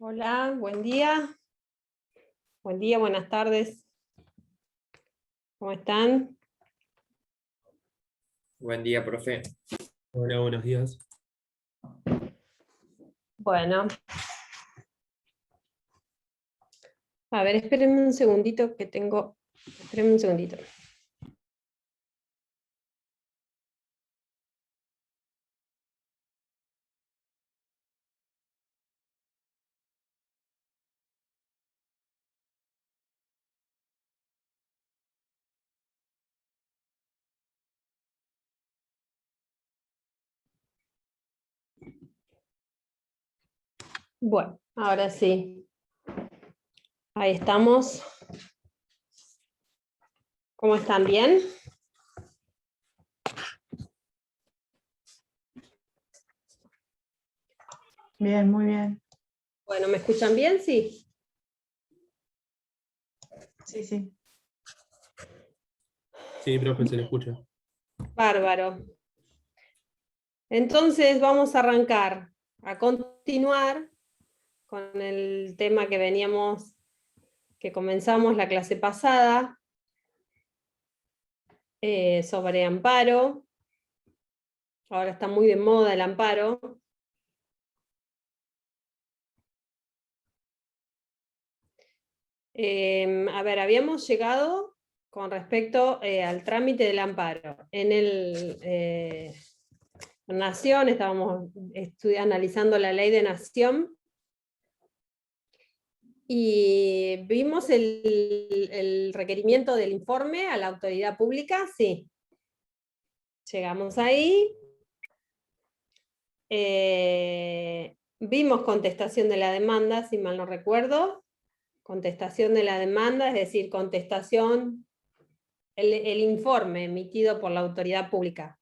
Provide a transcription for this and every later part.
Hola, buen día. Buen día, buenas tardes. ¿Cómo están? Buen día, profe. Hola, buenos días. Bueno. A ver, espérenme un segundito que tengo... Espérenme un segundito. Bueno, ahora sí. Ahí estamos. ¿Cómo están? ¿Bien? Bien, muy bien. Bueno, ¿me escuchan bien? Sí. Sí, sí. Sí, profe, se le escucha. Bárbaro. Entonces vamos a arrancar, a continuar con el tema que comenzamos la clase pasada, sobre amparo. Ahora está muy de moda el amparo. A ver, habíamos llegado con respecto al trámite del amparo. En Nación, estábamos analizando la ley de Nación, y vimos el requerimiento del informe a la autoridad pública, sí. Llegamos ahí. Vimos contestación de la demanda, si mal no recuerdo. Contestación de la demanda, es decir, contestación, el informe emitido por la autoridad pública.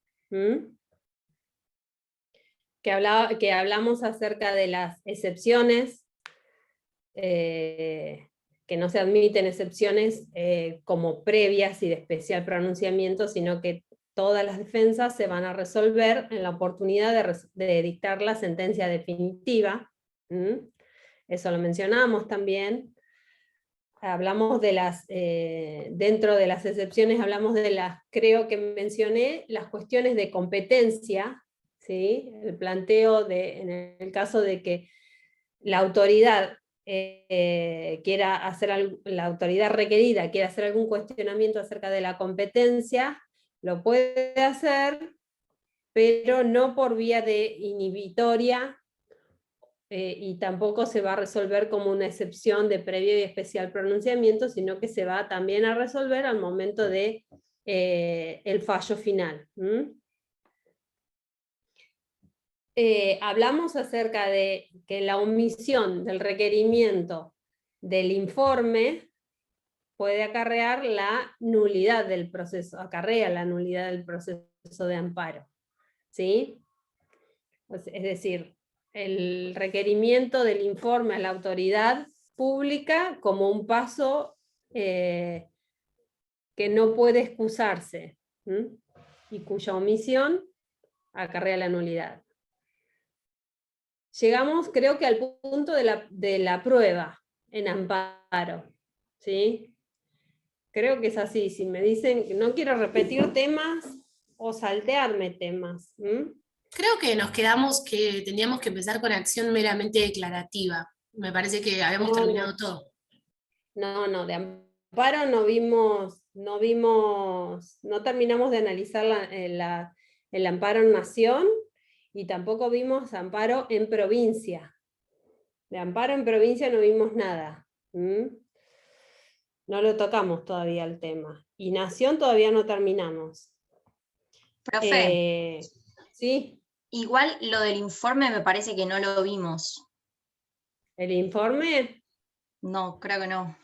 Que hablamos acerca de las excepciones, que no se admiten excepciones como previas y de especial pronunciamiento, sino que todas las defensas se van a resolver en la oportunidad de dictar la sentencia definitiva. Eso lo mencionamos también. Hablamos de dentro de las excepciones, hablamos de creo que mencioné, las cuestiones de competencia, ¿sí? El planteo en el caso de que la autoridad la autoridad requerida quiera hacer algún cuestionamiento acerca de la competencia, lo puede hacer, pero no por vía de inhibitoria, y tampoco se va a resolver como una excepción de previo y especial pronunciamiento, sino que se va también a resolver al momento de el fallo final. Hablamos acerca de que la omisión del requerimiento del informe puede acarrear la nulidad del proceso, acarrea la nulidad del proceso de amparo, ¿sí? Es decir, el requerimiento del informe a la autoridad pública como un paso que no puede excusarse, y cuya omisión acarrea la nulidad. Llegamos, creo que al punto de la prueba en amparo, ¿sí? Creo que es así. Si me dicen que no quiero repetir temas o saltearme temas. Creo que nos quedamos que teníamos que empezar con acción meramente declarativa. Me parece que habíamos terminado todo. No, de amparo no terminamos de analizar el amparo en nación, y tampoco vimos amparo en provincia. De amparo en provincia no vimos nada. No lo tocamos todavía el tema. Y nación todavía no terminamos. Profe, ¿sí? igual lo del informe me parece que no lo vimos. ¿El informe? No, creo que no.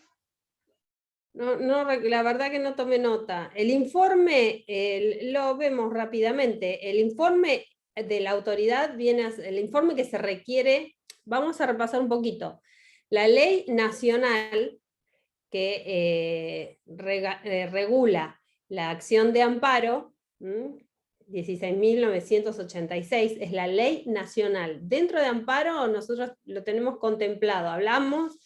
No, la verdad que no tomé nota. El informe lo vemos rápidamente. El informe de la autoridad el informe que se requiere. Vamos a repasar un poquito. La ley nacional que regula la acción de amparo, 16.986, es la ley nacional. Dentro de amparo nosotros lo tenemos contemplado, hablamos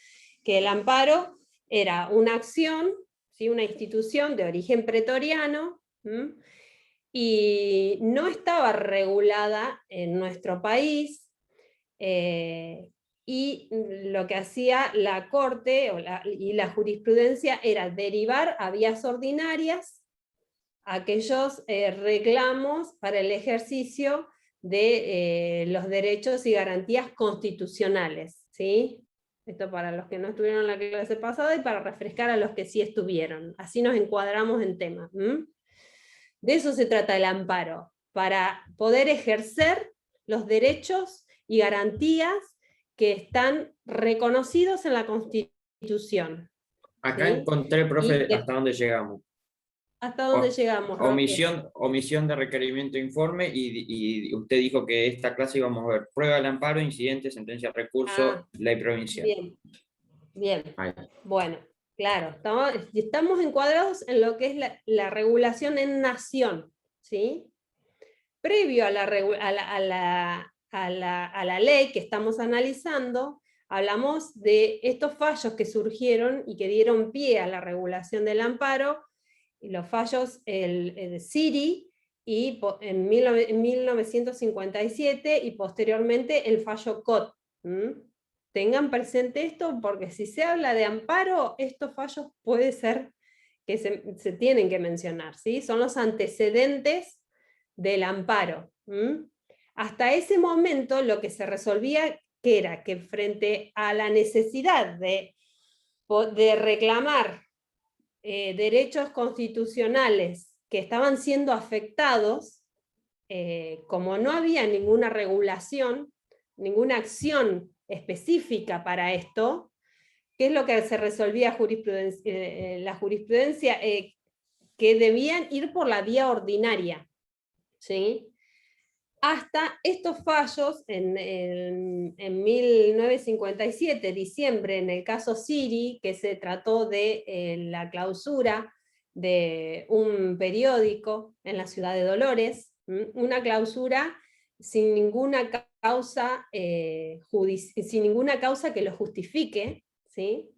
que el amparo era una acción, ¿sí? Una institución de origen pretoriano, y no estaba regulada en nuestro país, y lo que hacía la Corte y la jurisprudencia era derivar a vías ordinarias aquellos reclamos para el ejercicio de los derechos y garantías constitucionales, ¿sí? Esto para los que no estuvieron en la clase pasada y para refrescar a los que sí estuvieron. Así nos encuadramos en tema. De eso se trata el amparo, para poder ejercer los derechos y garantías que están reconocidos en la Constitución. Acá ¿sí? encontré, profe, Y- hasta dónde llegamos. ¿Hasta dónde llegamos, Roque? Omisión de requerimiento de informe, y usted dijo que esta clase íbamos a ver prueba del amparo, incidente, sentencia, recurso, ley provincial. Bien, bien. Ahí. Bueno, claro, estamos encuadrados en lo que es la regulación en nación, ¿sí? Previo a la ley que estamos analizando, hablamos de estos fallos que surgieron y que dieron pie a la regulación del amparo, y los fallos, el Siri, y en 1957, y posteriormente el fallo Cot. Tengan presente esto, porque si se habla de amparo, estos fallos puede ser que se tienen que mencionar, ¿sí? Son los antecedentes del amparo. Hasta ese momento lo que se resolvía que era que frente a la necesidad de reclamar derechos constitucionales que estaban siendo afectados, como no había ninguna regulación, ninguna acción específica para esto, ¿qué es lo que se resolvía la jurisprudencia? Que debían ir por la vía ordinaria, ¿sí? Hasta estos fallos en 1957, diciembre, en el caso Siri, que se trató de la clausura de un periódico en la ciudad de Dolores, una clausura sin ninguna causa, sin ninguna causa que lo justifique, ¿sí?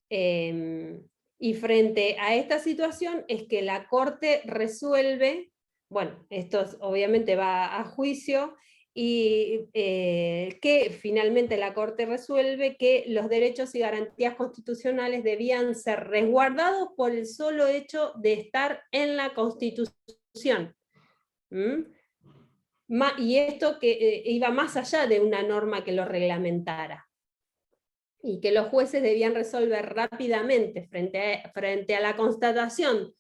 Y frente a esta situación es que la Corte resuelve. Bueno, esto obviamente va a juicio, y que finalmente la Corte resuelve que los derechos y garantías constitucionales debían ser resguardados por el solo hecho de estar en la Constitución. Y esto que iba más allá de una norma que lo reglamentara, y que los jueces debían resolver rápidamente frente a la constatación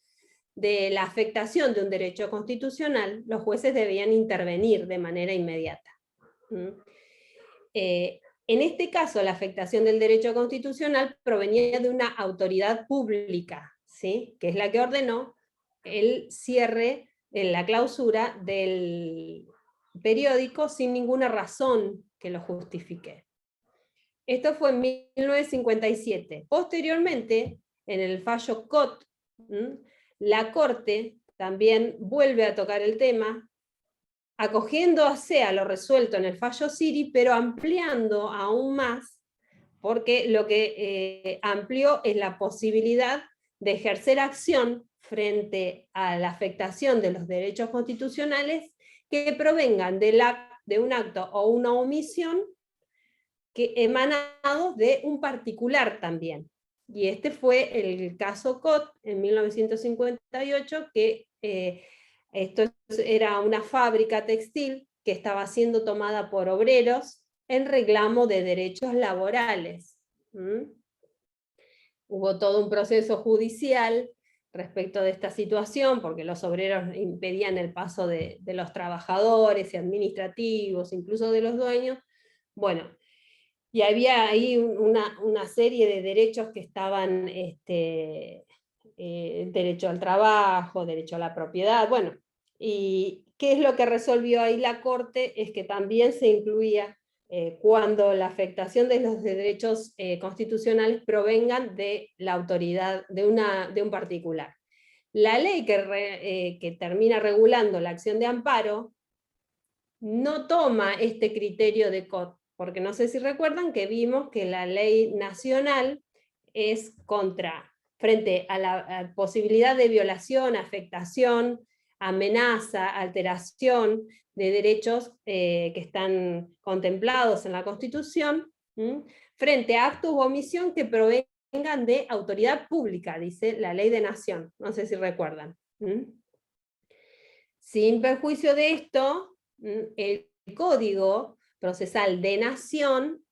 de la afectación de un derecho constitucional. Los jueces debían intervenir de manera inmediata. En este caso, la afectación del derecho constitucional provenía de una autoridad pública, ¿sí? Que es la que ordenó el cierre, la clausura del periódico sin ninguna razón que lo justifique. Esto fue en 1957. Posteriormente, en el fallo Cot, la Corte también vuelve a tocar el tema, acogiéndose a lo resuelto en el fallo Siri, pero ampliando aún más, porque lo que amplió es la posibilidad de ejercer acción frente a la afectación de los derechos constitucionales que provengan de un acto o una omisión que emanados de un particular también. Y este fue el caso Cot en 1958, que esto era una fábrica textil que estaba siendo tomada por obreros en reclamo de derechos laborales. Hubo todo un proceso judicial respecto de esta situación, porque los obreros impedían el paso de los trabajadores y administrativos, incluso de los dueños. Bueno, y había ahí una serie de derechos que estaban, derecho al trabajo, derecho a la propiedad, bueno, y ¿qué es lo que resolvió ahí la Corte? Es que también se incluía cuando la afectación de los derechos constitucionales provengan de la autoridad, de un particular. La ley que termina regulando la acción de amparo no toma este criterio de COT, porque no sé si recuerdan que vimos que la ley nacional es frente a la posibilidad de violación, afectación, amenaza, alteración de derechos que están contemplados en la Constitución, frente a actos u omisión que provengan de autoridad pública, dice la ley de nación, no sé si recuerdan. Sin perjuicio de esto, el Código Procesal de Nación,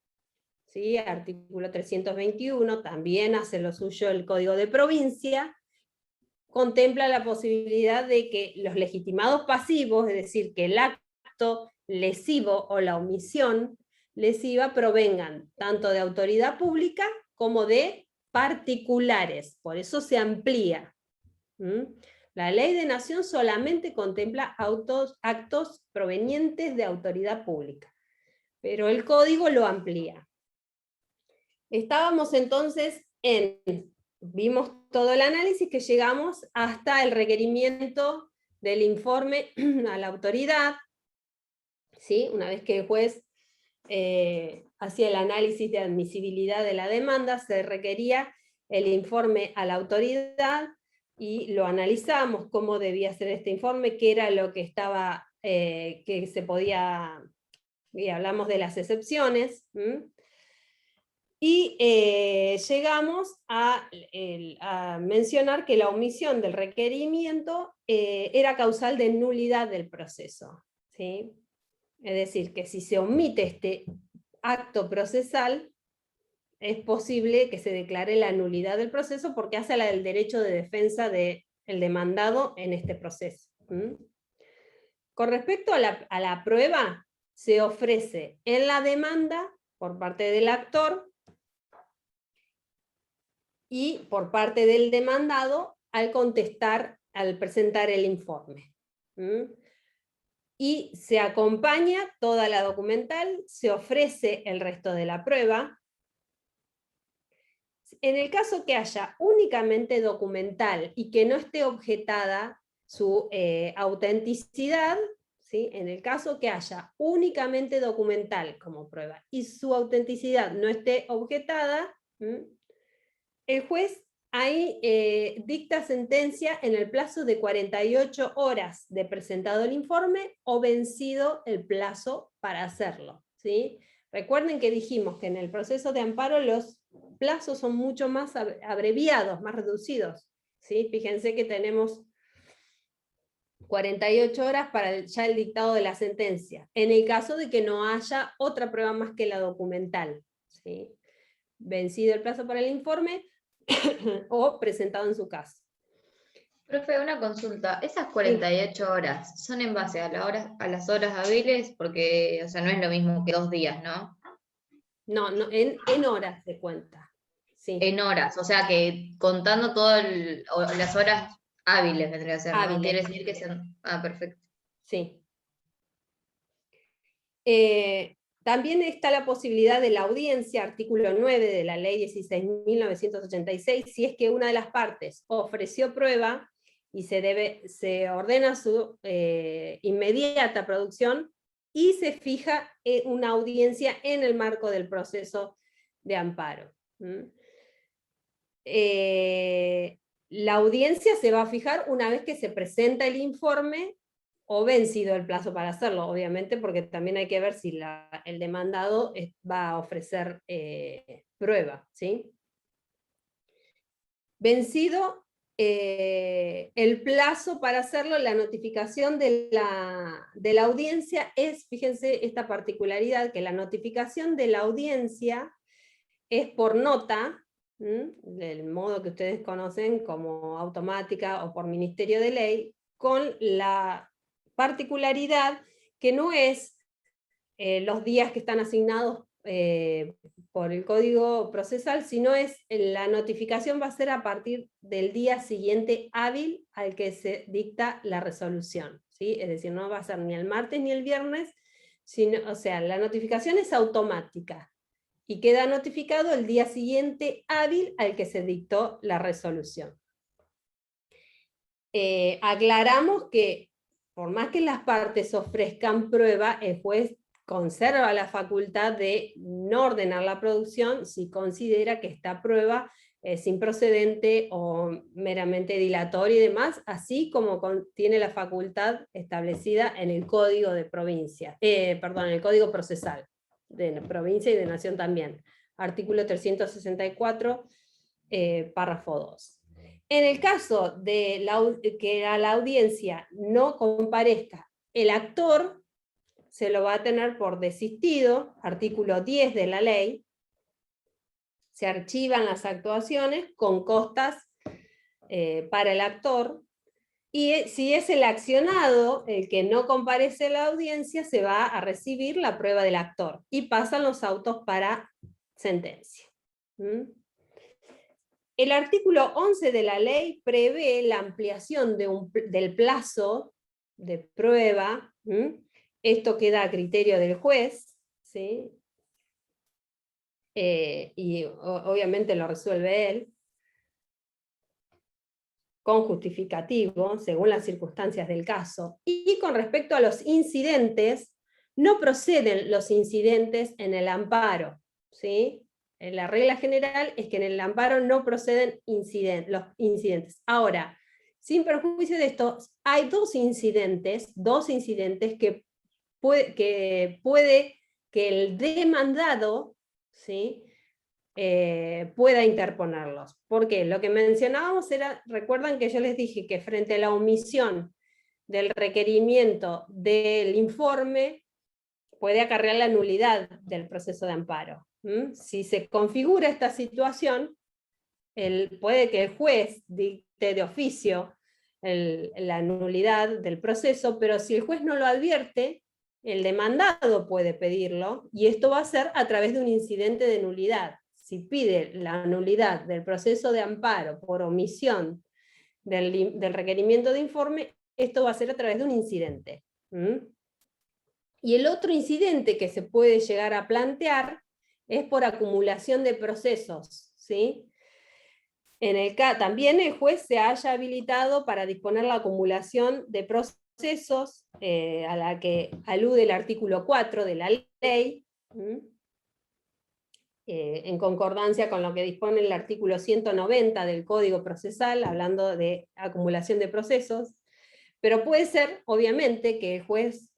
¿sí? Artículo 321, también hace lo suyo el Código de Provincia, contempla la posibilidad de que los legitimados pasivos, es decir, que el acto lesivo o la omisión lesiva provengan tanto de autoridad pública como de particulares, por eso se amplía. La ley de nación solamente contempla actos provenientes de autoridad pública, pero el código lo amplía. Estábamos entonces vimos todo el análisis que llegamos hasta el requerimiento del informe a la autoridad, ¿sí? Una vez que el juez hacía el análisis de admisibilidad de la demanda, se requería el informe a la autoridad, y lo analizamos cómo debía ser este informe, qué era lo que estaba, que se podía, y hablamos de las excepciones, y llegamos a mencionar que la omisión del requerimiento era causal de nulidad del proceso, ¿sí? Es decir, que si se omite este acto procesal, es posible que se declare la nulidad del proceso porque hace la del derecho de defensa del demandado en este proceso. Con respecto a la prueba, se ofrece en la demanda por parte del actor y por parte del demandado al presentar el informe. Y se acompaña toda la documental, se ofrece el resto de la prueba. En el caso que haya únicamente documental y que no esté objetada su autenticidad, ¿sí? En el caso que haya únicamente documental como prueba y su autenticidad no esté objetada, el juez ahí dicta sentencia en el plazo de 48 horas de presentado el informe o vencido el plazo para hacerlo, ¿sí? Recuerden que dijimos que en el proceso de amparo los plazos son mucho más abreviados, más reducidos, ¿sí? Fíjense que tenemos 48 horas para ya el dictado de la sentencia, en el caso de que no haya otra prueba más que la documental, ¿sí? Vencido el plazo para el informe o presentado en su caso. Profe, una consulta. ¿Esas 48 horas son en base a las horas hábiles? Porque, o sea, no es lo mismo que 2 días, ¿no? No, en horas de cuenta. Sí. En horas, o sea que contando todas las horas hábiles vendría a ser, ¿no? Hábiles. Quiere decir que sean... Ah, perfecto. Sí. También está la posibilidad de la audiencia, artículo 9 de la ley 16.986, si es que una de las partes ofreció prueba y se ordena su inmediata producción y se fija una audiencia en el marco del proceso de amparo. La audiencia se va a fijar una vez que se presenta el informe o vencido el plazo para hacerlo, obviamente, porque también hay que ver si el demandado va a ofrecer prueba, ¿sí? Vencido el plazo para hacerlo, la notificación de la audiencia es, fíjense esta particularidad, que la notificación de la audiencia es por nota, del modo que ustedes conocen como automática o por ministerio de ley, con la particularidad que no es los días que están asignados por el Código Procesal, sino es la notificación va a ser a partir del día siguiente hábil al que se dicta la resolución, ¿sí? Es decir, no va a ser ni el martes ni el viernes, o sea, la notificación es automática y queda notificado el día siguiente hábil al que se dictó la resolución. aclaramos que por más que las partes ofrezcan prueba, el juez conserva la facultad de no ordenar la producción si considera que esta prueba es improcedente o meramente dilatoria y demás, así como tiene la facultad establecida en el Código de Provincia, perdón, en el Código Procesal de provincia y de nación también, artículo 364, párrafo 2. En el caso de que a la audiencia no comparezca el actor, se lo va a tener por desistido, artículo 10 de la ley. Se archivan las actuaciones con costas para el actor, y si es el accionado el que no comparece a la audiencia, se va a recibir la prueba del actor, y pasan los autos para sentencia. El artículo 11 de la ley prevé la ampliación del plazo de prueba. Esto queda a criterio del juez, ¿sí? Y obviamente lo resuelve él, con justificativo, según las circunstancias del caso. Y con respecto a los incidentes, no proceden los incidentes en el amparo, ¿sí? La regla general es que en el amparo no proceden los incidentes. Ahora, sin perjuicio de esto, hay dos incidentes que puede que el demandado, ¿sí?, pueda interponerlos. Porque lo que mencionábamos era, recuerdan que yo les dije que frente a la omisión del requerimiento del informe, puede acarrear la nulidad del proceso de amparo. Si se configura esta situación, puede que el juez dicte de oficio la nulidad del proceso, pero si el juez no lo advierte, el demandado puede pedirlo, y esto va a ser a través de un incidente de nulidad. Si pide la nulidad del proceso de amparo por omisión del requerimiento de informe, esto va a ser a través de un incidente. Y el otro incidente que se puede llegar a plantear es por acumulación de procesos, ¿sí? También el juez se haya habilitado para disponer la acumulación de procesos, a la que alude el artículo 4 de la ley, en concordancia con lo que dispone el artículo 190 del Código Procesal, hablando de acumulación de procesos, pero puede ser, obviamente, que el juez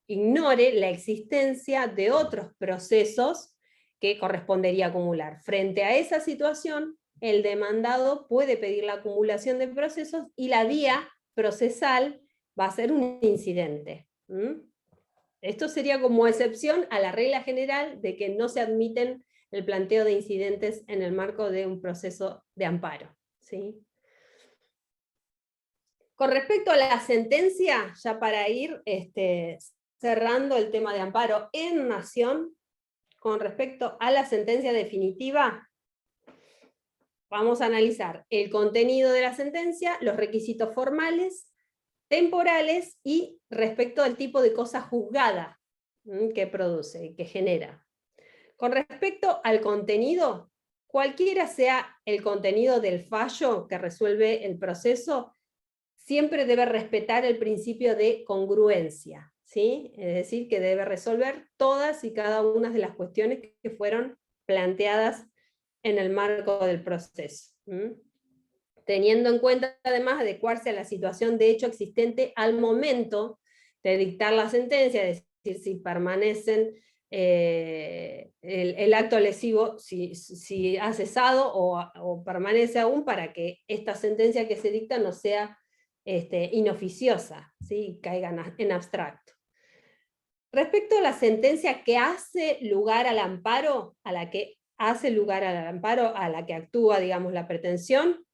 ignore la existencia de otros procesos que correspondería acumular. Frente a esa situación, el demandado puede pedir la acumulación de procesos, y la vía procesal va a ser un incidente. Esto sería como excepción a la regla general de que no se admiten el planteo de incidentes en el marco de un proceso de amparo, ¿sí? Con respecto a la sentencia, ya para ir cerrando el tema de amparo en nación, con respecto a la sentencia definitiva, vamos a analizar el contenido de la sentencia, los requisitos formales, temporales, y respecto al tipo de cosa juzgada que produce y que genera. Con respecto al contenido, cualquiera sea el contenido del fallo que resuelve el proceso, siempre debe respetar el principio de congruencia, ¿sí? Es decir, que debe resolver todas y cada una de las cuestiones que fueron planteadas en el marco del proceso. Teniendo en cuenta, además, adecuarse a la situación de hecho existente al momento de dictar la sentencia, es decir, si permanecen el acto lesivo, si ha cesado o permanece aún, para que esta sentencia que se dicta no sea inoficiosa, ¿sí?, caiga en abstracto. Respecto a la sentencia que hace lugar al amparo, a la que actúa, digamos, la pretensión,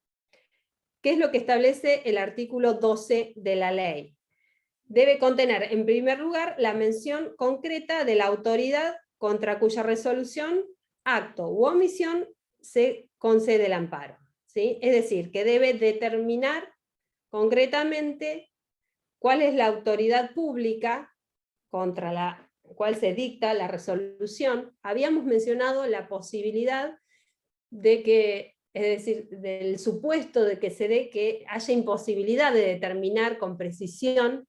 ¿qué es lo que establece el artículo 12 de la ley? Debe contener, en primer lugar, la mención concreta de la autoridad contra cuya resolución, acto u omisión se concede el amparo, ¿sí? Es decir, que debe determinar concretamente cuál es la autoridad pública contra la cual se dicta la resolución. Habíamos mencionado la posibilidad de que es decir, del supuesto de que se dé que haya imposibilidad de determinar con precisión,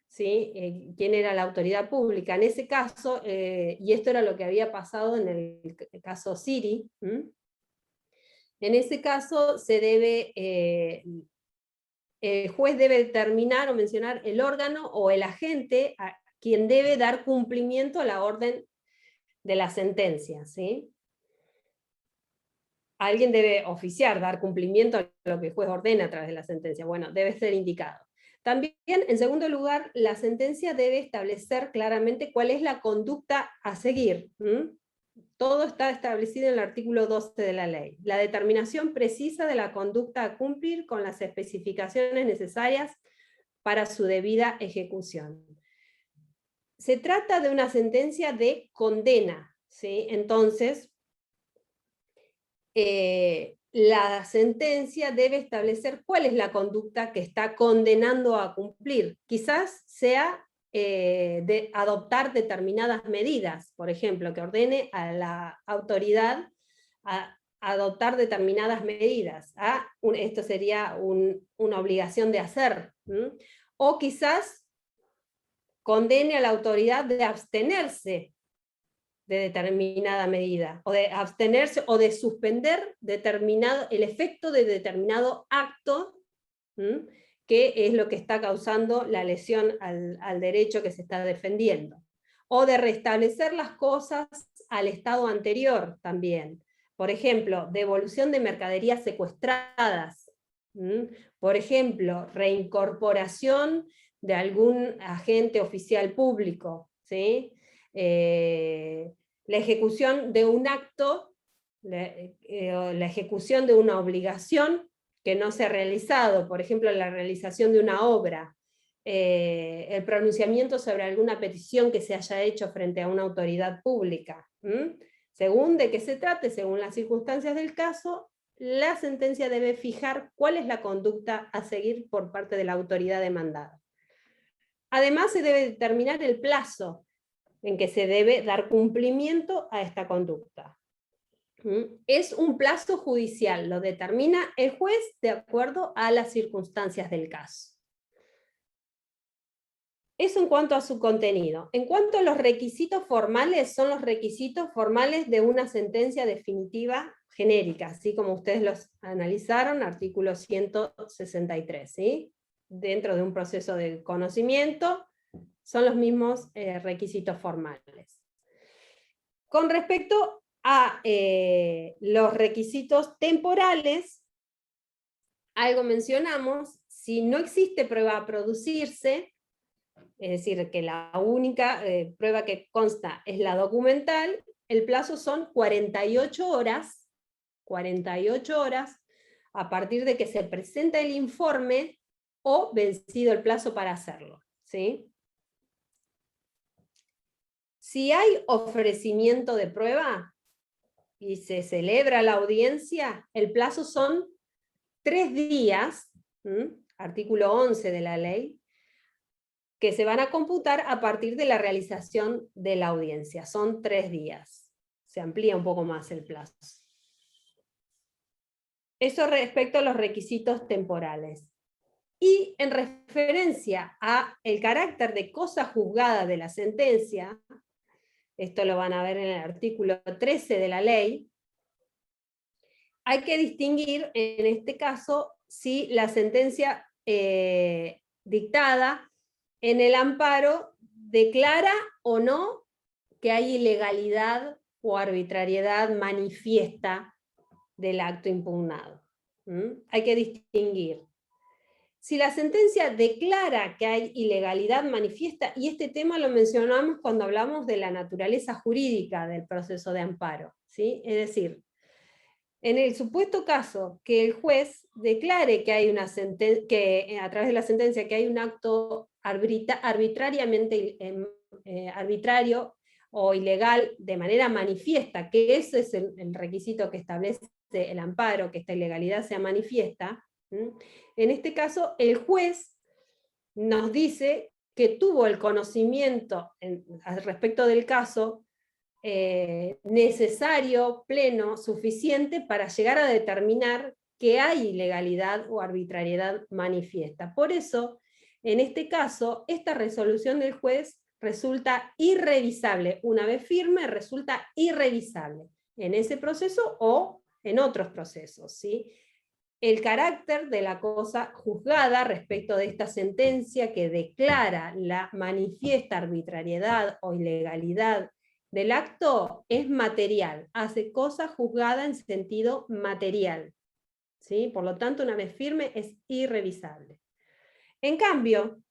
¿sí? Quién era la autoridad pública. En ese caso, y esto era lo que había pasado en el caso Siri, en ese caso se debe, el juez debe determinar o mencionar el órgano o el agente a quien debe dar cumplimiento a la orden de la sentencia, ¿sí? Alguien debe oficiar, dar cumplimiento a lo que el juez ordena a través de la sentencia. Bueno, debe ser indicado. También, en segundo lugar, la sentencia debe establecer claramente cuál es la conducta a seguir. Todo está establecido en el artículo 12 de la ley. La determinación precisa de la conducta a cumplir con las especificaciones necesarias para su debida ejecución. Se trata de una sentencia de condena, ¿sí? Entonces, la sentencia debe establecer cuál es la conducta que está condenando a cumplir. Quizás sea de adoptar determinadas medidas, por ejemplo, que ordene a la autoridad a adoptar determinadas medidas. Esto sería una obligación de hacer. O quizás condene a la autoridad de abstenerse de determinada medida, o de abstenerse o de suspender el efecto de determinado acto, que es lo que está causando la lesión al derecho que se está defendiendo. O de restablecer las cosas al estado anterior también. Por ejemplo, devolución de mercaderías secuestradas. Por ejemplo, reincorporación de algún agente oficial público, ¿sí? La ejecución de un acto, la ejecución de una obligación que no se ha realizado, por ejemplo, la realización de una obra, el pronunciamiento sobre alguna petición que se haya hecho frente a una autoridad pública. Según de qué se trate, según las circunstancias del caso, la sentencia debe fijar cuál es la conducta a seguir por parte de la autoridad demandada. Además, se debe determinar el plazo en que se debe dar cumplimiento a esta conducta. Es un plazo judicial, lo determina el juez de acuerdo a las circunstancias del caso. Eso en cuanto a su contenido. En cuanto a los requisitos formales, son los requisitos formales de una sentencia definitiva genérica, así como ustedes los analizaron, artículo 163, ¿sí? Dentro de un proceso de conocimiento, son los mismos requisitos formales. Con respecto a los requisitos temporales, algo mencionamos: si no existe prueba a producirse, es decir, que la única prueba que consta es la documental, el plazo son 48 horas a partir de que se presenta el informe o vencido el plazo para hacerlo, ¿sí? Si hay ofrecimiento de prueba y se celebra la audiencia, el plazo son 3 días, artículo 11 de la ley, que se van a computar a partir de la realización de la audiencia. Son 3 días. Se amplía un poco más el plazo. Eso respecto a los requisitos temporales. Y en referencia a el carácter de cosa juzgada de la sentencia, esto lo van a ver en el artículo 13 de la ley, hay que distinguir en este caso si la sentencia dictada en el amparo declara o no que hay ilegalidad o arbitrariedad manifiesta del acto impugnado. Hay que distinguir. Si la sentencia declara que hay ilegalidad manifiesta, y este tema lo mencionamos cuando hablamos de la naturaleza jurídica del proceso de amparo, ¿sí? Es decir, en el supuesto caso que el juez declare que hay que a través de la sentencia que hay un acto arbitrariamente arbitrario o ilegal de manera manifiesta, que ese es el requisito que establece el amparo, que esta ilegalidad sea manifiesta, en este caso el juez nos dice que tuvo el conocimiento al respecto del caso necesario, pleno, suficiente para llegar a determinar que hay ilegalidad o arbitrariedad manifiesta. Por eso, en este caso, esta resolución del juez resulta irrevisable. Una vez firme, resulta irrevisable en ese proceso o en otros procesos, ¿sí? El carácter de la cosa juzgada respecto de esta sentencia que declara la manifiesta arbitrariedad o ilegalidad del acto es material, hace cosa juzgada en sentido material, ¿sí? Por lo tanto, una vez firme es irrevisable. En cambio,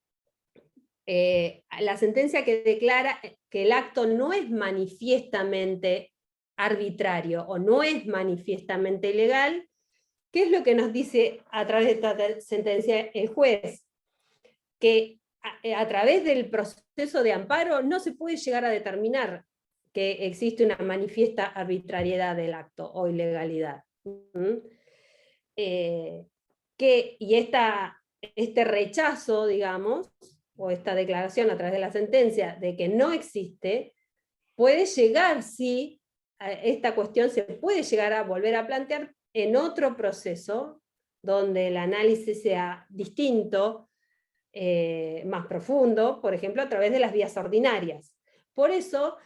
la sentencia que declara que el acto no es manifiestamente arbitrario o no es manifiestamente ilegal, ¿qué es lo que nos dice a través de esta sentencia el juez? Que a través del proceso de amparo no se puede llegar a determinar que existe una manifiesta arbitrariedad del acto o ilegalidad. Y este rechazo, digamos, o esta declaración a través de la sentencia de que no existe, puede llegar, sí, esta cuestión se puede llegar a volver a plantear en otro proceso, donde el análisis sea distinto, más profundo, por ejemplo, a través de las vías ordinarias. Por eso,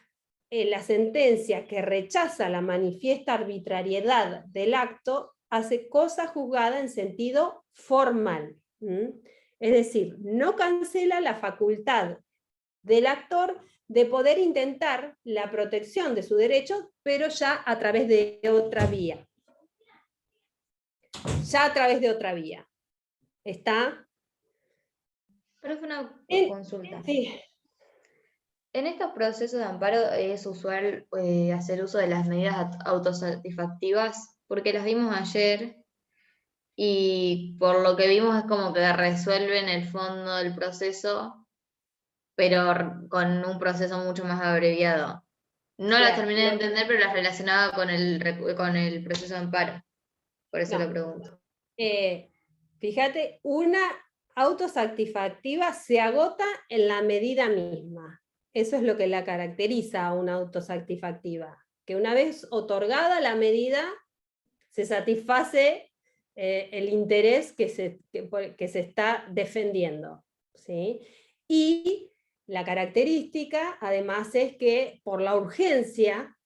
la sentencia que rechaza la manifiesta arbitrariedad del acto hace cosa juzgada en sentido formal. Es decir, no cancela la facultad del actor de poder intentar la protección de sus derechos, pero ya a través de otra vía. Ya a través de otra vía. ¿Está? Pero fue una consulta. Sí. En estos procesos de amparo es usual hacer uso de las medidas autosatisfactivas, porque las vimos ayer y por lo que vimos es como que resuelven el fondo del proceso, pero con un proceso mucho más abreviado. No las terminé de entender, pero las relacionaba con el proceso de amparo. Por eso lo pregunto. Fíjate, una autosatisfactiva se agota en la medida misma. Eso es lo que la caracteriza a una autosatisfactiva. Que una vez otorgada la medida, se satisface el interés que se está defendiendo, ¿sí? Y la característica, además, es que por la urgencia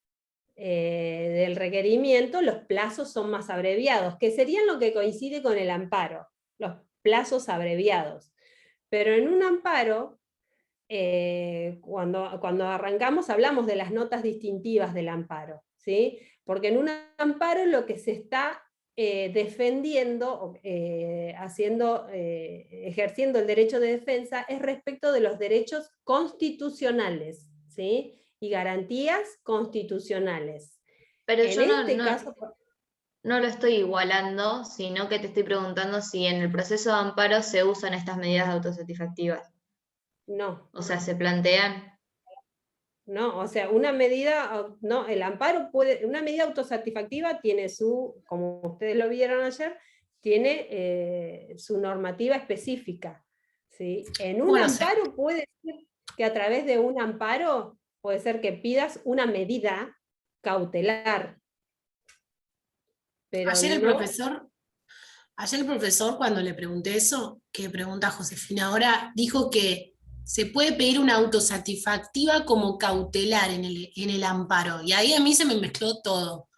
del requerimiento, los plazos son más abreviados, que serían lo que coincide con el amparo, los plazos abreviados. Pero en un amparo, cuando arrancamos hablamos de las notas distintivas del amparo, ¿sí? Porque en un amparo lo que se está defendiendo, ejerciendo el derecho de defensa es respecto de los derechos constitucionales, ¿sí? Y garantías constitucionales. Pero yo caso, no lo estoy igualando, sino que te estoy preguntando si en el proceso de amparo se usan estas medidas autosatisfactivas. No. O sea, ¿se plantean? No, o sea, una medida, no, el amparo una medida autosatisfactiva tiene como ustedes lo vieron ayer, tiene su normativa específica, ¿sí? En un amparo puede ser que a través de un amparo puede ser que pidas una medida cautelar. Pero ayer el profesor, cuando le pregunté eso, que pregunta Josefina ahora, dijo que se puede pedir una autosatisfactiva como cautelar en el amparo. Y ahí a mí se me mezcló todo.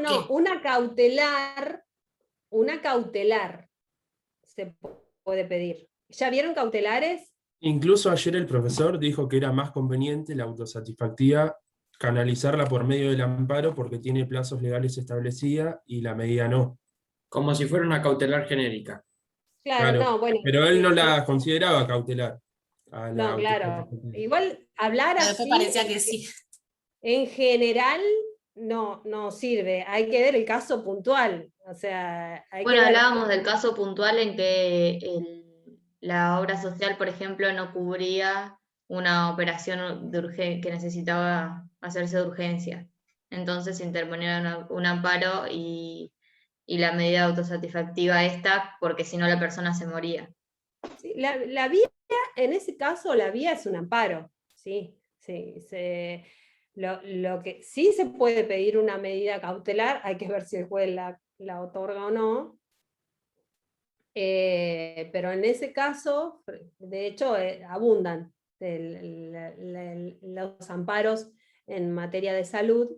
No, una cautelar se puede pedir. ¿Ya vieron cautelares? Incluso ayer el profesor dijo que era más conveniente la autosatisfactiva canalizarla por medio del amparo porque tiene plazos legales establecida y la medida no. Como si fuera una cautelar genérica. Claro, no, bueno. Pero él no la consideraba cautelar. No, claro. Igual hablar así, parecía que sí. En general no sirve. Hay que ver el caso puntual. O sea, hablábamos del caso puntual en que la obra social, por ejemplo, no cubría una operación que necesitaba hacerse de urgencia. Entonces interponía un amparo y la medida autosatisfactiva porque si no la persona se moría. Sí, la vía, en ese caso, la vía es un amparo. Sí. Lo que sí se puede pedir una medida cautelar, hay que ver si el juez la otorga o no. Pero en ese caso, de hecho, abundan los amparos en materia de salud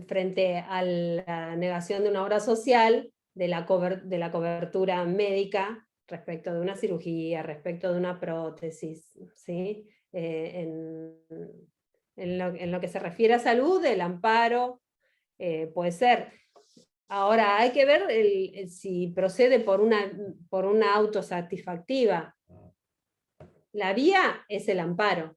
frente a la negación de una obra social, de la cobertura médica respecto de una cirugía, respecto de una prótesis, ¿sí? En lo que se refiere a salud, el amparo puede ser. Ahora hay que ver si procede por una autosatisfactiva. La vía es el amparo.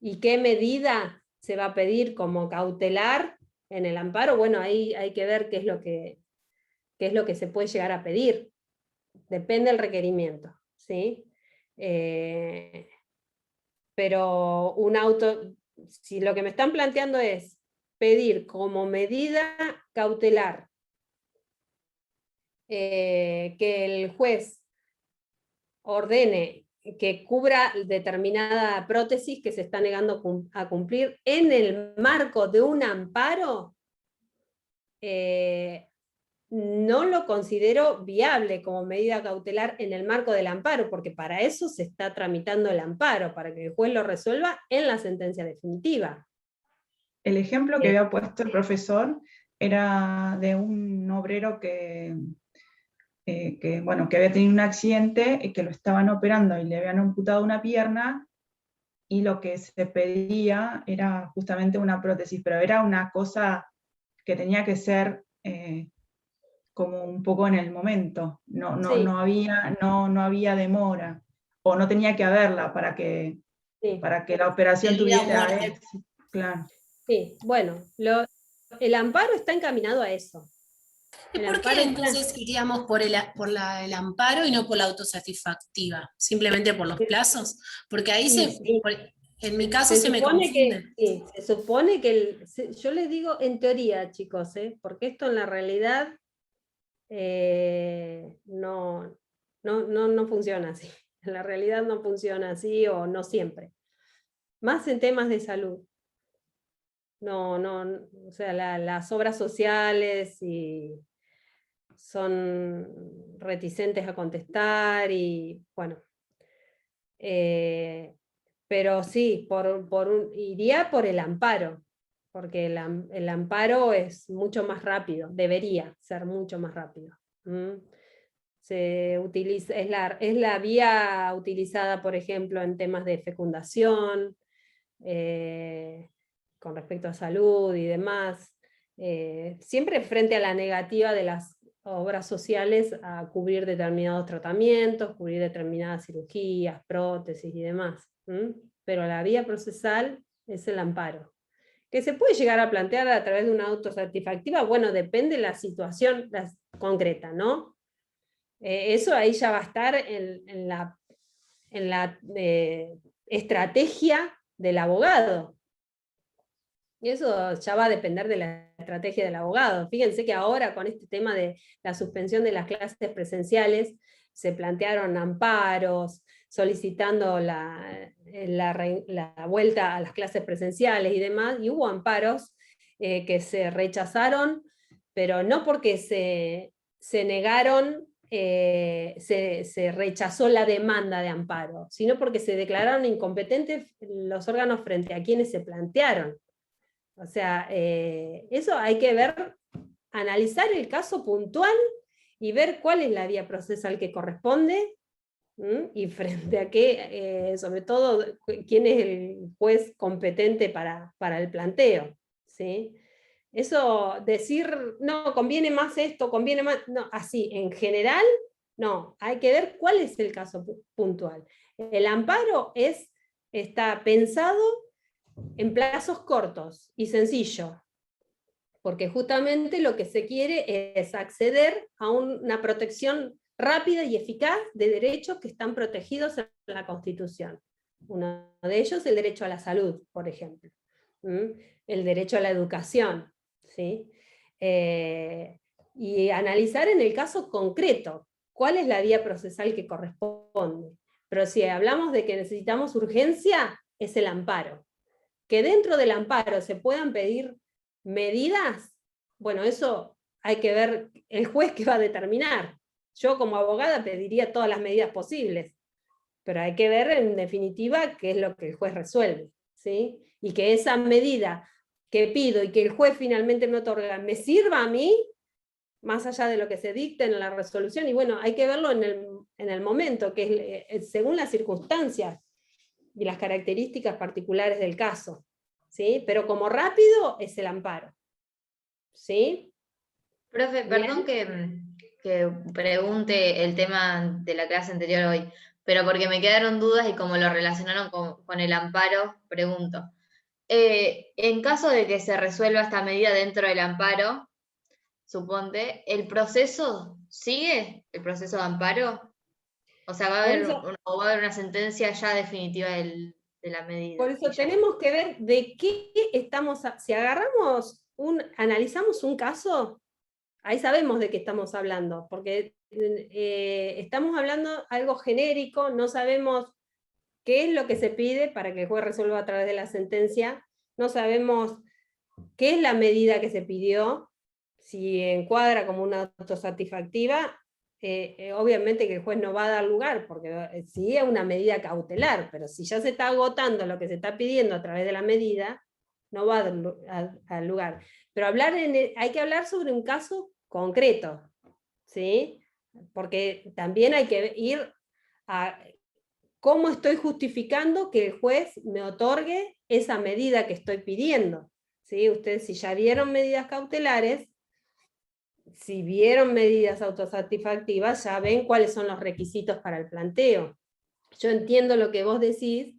¿Y qué medida se va a pedir como cautelar en el amparo? Bueno, ahí hay que ver qué es lo que se puede llegar a pedir. Depende del requerimiento, ¿sí? Pero si lo que me están planteando es pedir como medida cautelar que el juez ordene que cubra determinada prótesis que se está negando a cumplir en el marco de un amparo, no lo considero viable como medida cautelar en el marco del amparo, porque para eso se está tramitando el amparo, para que el juez lo resuelva en la sentencia definitiva. El ejemplo que había puesto el profesor era de un obrero que había tenido un accidente y que lo estaban operando y le habían amputado una pierna, y lo que se pedía era justamente una prótesis, pero era una cosa que tenía que ser como un poco en el momento, Sí. no había demora, o no tenía que haberla para que la operación De vida o tuviera muerte. éxito. Claro. Sí, bueno, el amparo está encaminado a eso. ¿Y El por qué amparo entonces iríamos por el amparo y no por la autosatisfactiva? ¿Simplemente por los plazos? Porque ahí Sí. en mi caso se me confunde. Se supone que, yo les digo en teoría, chicos, porque esto en la realidad no funciona así. En la realidad no funciona así, o no siempre. Más en temas de salud. O sea, las obras sociales son reticentes a contestar y bueno. Pero sí, iría por el amparo, porque el amparo es mucho más rápido, debería ser mucho más rápido. Se utiliza, es la vía utilizada, por ejemplo, en temas de fecundación, con respecto a salud y demás, siempre frente a la negativa de las obras sociales a cubrir determinados tratamientos, cubrir determinadas cirugías, prótesis y demás. Pero la vía procesal es el amparo, que se puede llegar a plantear a través de una autosatisfactiva. Bueno, depende de la situación concreta, ¿no? Eso ahí ya va a estar en la estrategia del abogado. Y eso ya va a depender de la estrategia del abogado. Fíjense que ahora con este tema de la suspensión de las clases presenciales, se plantearon amparos, solicitando la vuelta a las clases presenciales y demás, y hubo amparos que se rechazaron, pero no porque se negaron, se rechazó la demanda de amparo, sino porque se declararon incompetentes los órganos frente a quienes se plantearon. O sea, eso hay que ver, analizar el caso puntual y ver cuál es la vía procesal que corresponde, y frente a qué, sobre todo, quién es el juez competente para el planteo, ¿sí? Eso, decir, no, conviene más esto, conviene más, no, así, en general, no, hay que ver cuál es el caso puntual. El amparo está pensado en plazos cortos y sencillos, porque justamente lo que se quiere es acceder a una protección rápida y eficaz de derechos que están protegidos en la Constitución. Uno de ellos, el derecho a la salud, por ejemplo, el derecho a la educación, ¿sí? Y analizar en el caso concreto cuál es la vía procesal que corresponde. Pero si hablamos de que necesitamos urgencia, es el amparo. Que dentro del amparo se puedan pedir medidas, bueno, eso hay que ver el juez que va a determinar. Yo como abogada pediría todas las medidas posibles, pero hay que ver en definitiva qué es lo que el juez resuelve, ¿sí? Y que esa medida que pido y que el juez finalmente me otorga me sirva a mí, más allá de lo que se dicte en la resolución, y bueno, hay que verlo en el momento, que es según las circunstancias y las características particulares del caso, ¿sí? Pero como rápido es el amparo, ¿sí? Profe, Bien. perdón que pregunte el tema de la clase anterior hoy, pero porque me quedaron dudas y como lo relacionaron con el amparo, pregunto. En caso de que se resuelva esta medida dentro del amparo, suponte, ¿el proceso sigue? ¿El proceso de amparo? O sea, ¿va a haber una sentencia ya definitiva de la medida? Por eso tenemos que ver de qué estamos, si analizamos un caso, ahí sabemos de qué estamos hablando, porque estamos hablando algo genérico, no sabemos qué es lo que se pide para que el juez resuelva a través de la sentencia, no sabemos qué es la medida que se pidió, si encuadra como una autosatisfactiva, obviamente que el juez no va a dar lugar, porque sí es una medida cautelar, pero si ya se está agotando lo que se está pidiendo a través de la medida, no va a dar lugar. Pero hay que hablar sobre un caso concreto, ¿sí? Porque también hay que ir a cómo estoy justificando que el juez me otorgue esa medida que estoy pidiendo, ¿sí? Ustedes si ya vieron medidas cautelares, si vieron medidas autosatisfactivas, ya ven cuáles son los requisitos para el planteo. Yo entiendo lo que vos decís,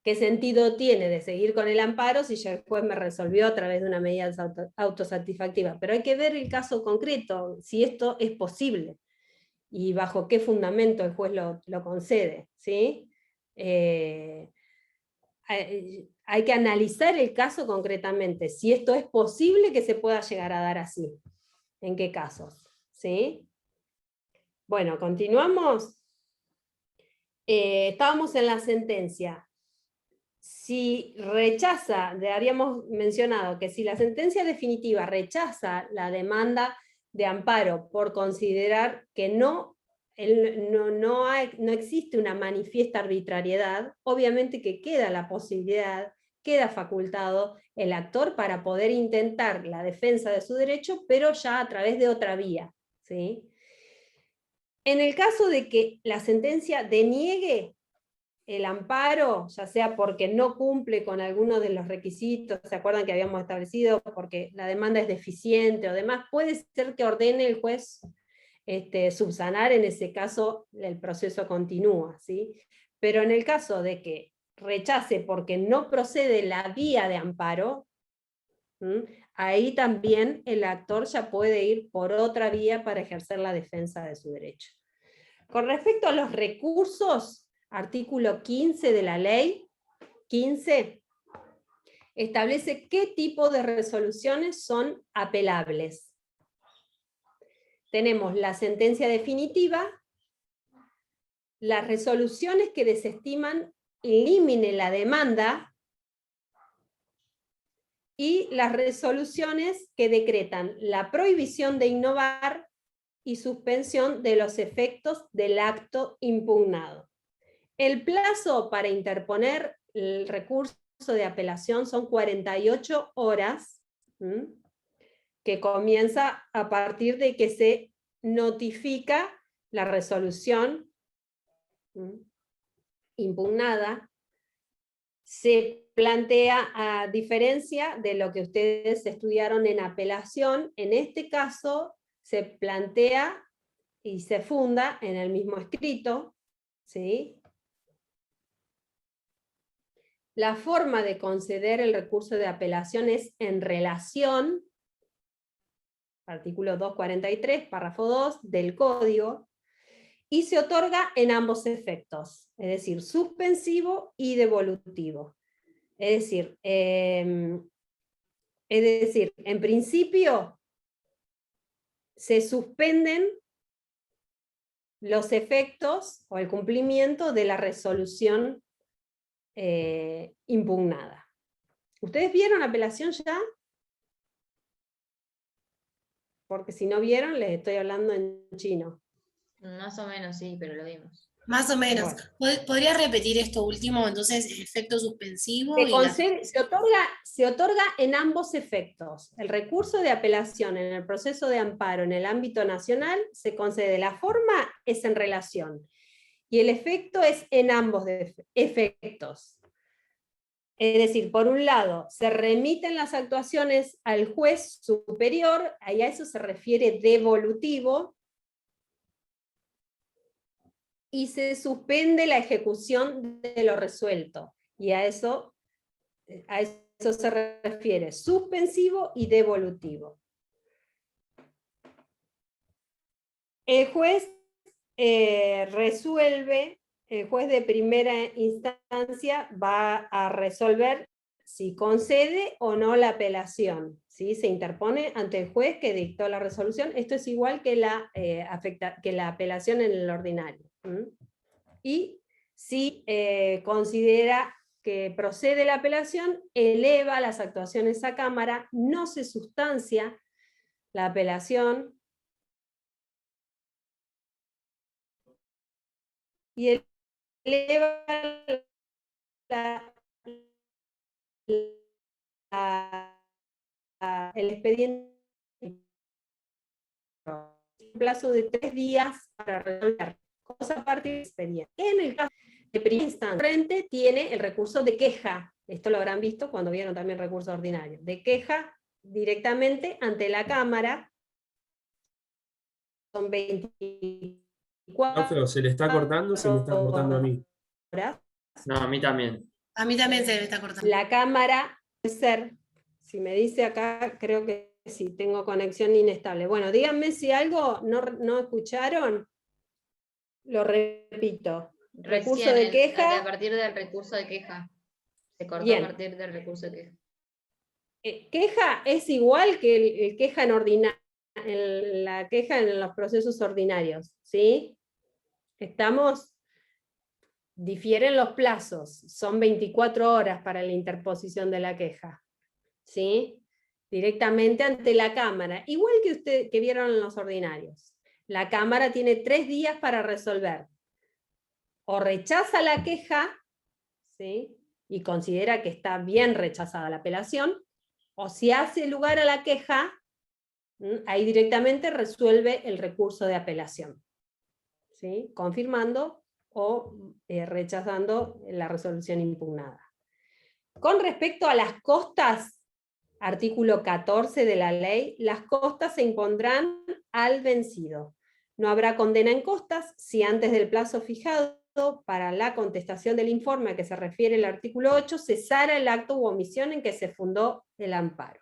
qué sentido tiene de seguir con el amparo si ya el juez me resolvió a través de una medida autosatisfactiva, pero hay que ver el caso concreto, si esto es posible, y bajo qué fundamento el juez lo concede, ¿sí? Hay que analizar el caso concretamente, si esto es posible que se pueda llegar a dar así. ¿En qué casos? ¿Sí? Bueno, continuamos. Estábamos en la sentencia. Si rechaza, habíamos mencionado que si la sentencia definitiva rechaza la demanda de amparo por considerar que no existe una manifiesta arbitrariedad, obviamente que queda la posibilidad, queda facultado el actor para poder intentar la defensa de su derecho, pero ya a través de otra vía, ¿sí? En el caso de que la sentencia deniegue el amparo, ya sea porque no cumple con algunos de los requisitos, ¿se acuerdan que habíamos establecido? Porque la demanda es deficiente o demás, puede ser que ordene el juez subsanar, en ese caso el proceso continúa, ¿sí? Pero en el caso de que rechace porque no procede la vía de amparo, ahí también el actor ya puede ir por otra vía para ejercer la defensa de su derecho. Con respecto a los recursos, artículo 15 de la ley 15 establece qué tipo de resoluciones son apelables. Tenemos la sentencia definitiva, las resoluciones que desestiman elimine la demanda y las resoluciones que decretan la prohibición de innovar y suspensión de los efectos del acto impugnado. El plazo para interponer el recurso de apelación son 48 horas, que comienza a partir de que se notifica la resolución impugnada. Se plantea, a diferencia de lo que ustedes estudiaron en apelación, en este caso se plantea y se funda en el mismo escrito, ¿sí? La forma de conceder el recurso de apelación es en relación, artículo 243, párrafo 2 del Código, y se otorga en ambos efectos, es decir, suspensivo y devolutivo. Es decir, en principio se suspenden los efectos o el cumplimiento de la resolución impugnada. ¿Ustedes vieron apelación ya? Porque si no vieron, les estoy hablando en chino. Más o menos, sí, pero lo vimos. Más o menos. Bueno. ¿Podría repetir esto último? Entonces, el efecto suspensivo y Se otorga en ambos efectos. El recurso de apelación en el proceso de amparo en el ámbito nacional se concede. La forma es en relación y el efecto es en ambos efectos. Es decir, por un lado, se remiten las actuaciones al juez superior, ahí a eso se refiere devolutivo, y se suspende la ejecución de lo resuelto. Y a eso se refiere suspensivo y devolutivo. El juez resuelve, el juez de primera instancia va a resolver si concede o no la apelación. ¿Sí? Se interpone ante el juez que dictó la resolución. Esto es igual que la apelación en el ordinario. Y si considera que procede la apelación, eleva las actuaciones a cámara, no se sustancia la apelación y eleva el expediente en un plazo de 3 días para resolver. Cosa aparte del expediente. En el caso de primera instancia, frente tiene el recurso de queja. Esto lo habrán visto cuando vieron también recurso ordinario. De queja directamente ante la Cámara. Son 24 No, pero se le está cortando, se me está cortando a mí. horas. No, a mí también. A mí también se me está cortando. La Cámara puede ser, si me dice acá, creo que sí, tengo conexión inestable. Bueno, díganme si algo no escucharon. Lo repito. Recurso de queja. A partir del recurso de queja. Se cortó Bien. a partir del recurso de queja. Queja es igual que el queja en la queja en los procesos ordinarios, ¿sí? Difieren los plazos, son 24 horas para la interposición de la queja, ¿sí? Directamente ante la Cámara, igual que vieron en los ordinarios. La Cámara tiene 3 días para resolver. O rechaza la queja, ¿sí? Y considera que está bien rechazada la apelación, o si hace lugar a la queja, ahí directamente resuelve el recurso de apelación, ¿sí? Confirmando o rechazando la resolución impugnada. Con respecto a las costas, artículo 14 de la ley, las costas se impondrán al vencido. No habrá condena en costas si antes del plazo fijado para la contestación del informe a que se refiere el artículo 8 cesara el acto u omisión en que se fundó el amparo.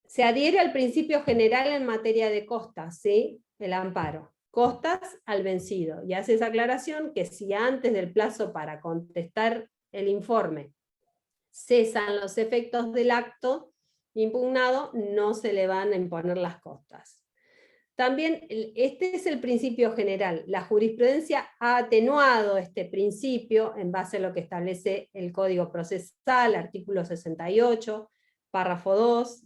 Se adhiere al principio general en materia de costas, ¿sí? El amparo. Costas al vencido. Y hace esa aclaración que si antes del plazo para contestar el informe cesan los efectos del acto impugnado, no se le van a imponer las costas. También este es el principio general. La jurisprudencia ha atenuado este principio en base a lo que establece el Código Procesal, artículo 68, párrafo 2.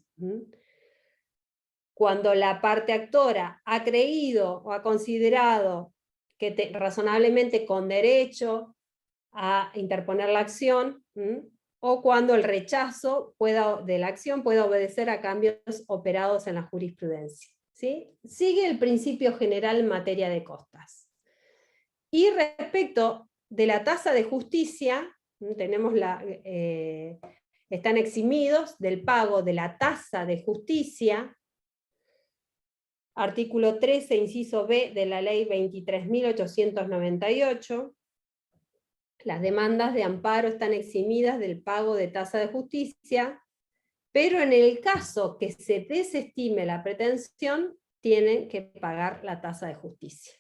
Cuando la parte actora ha creído o ha considerado que razonablemente con derecho a interponer la acción, o cuando el rechazo de la acción pueda obedecer a cambios operados en la jurisprudencia. ¿Sí? Sigue el principio general en materia de costas. Y respecto de la tasa de justicia, tenemos están eximidos del pago de la tasa de justicia, artículo 13, inciso B de la ley 23.898, las demandas de amparo están eximidas del pago de tasa de justicia, pero en el caso que se desestime la pretensión, tienen que pagar la tasa de justicia.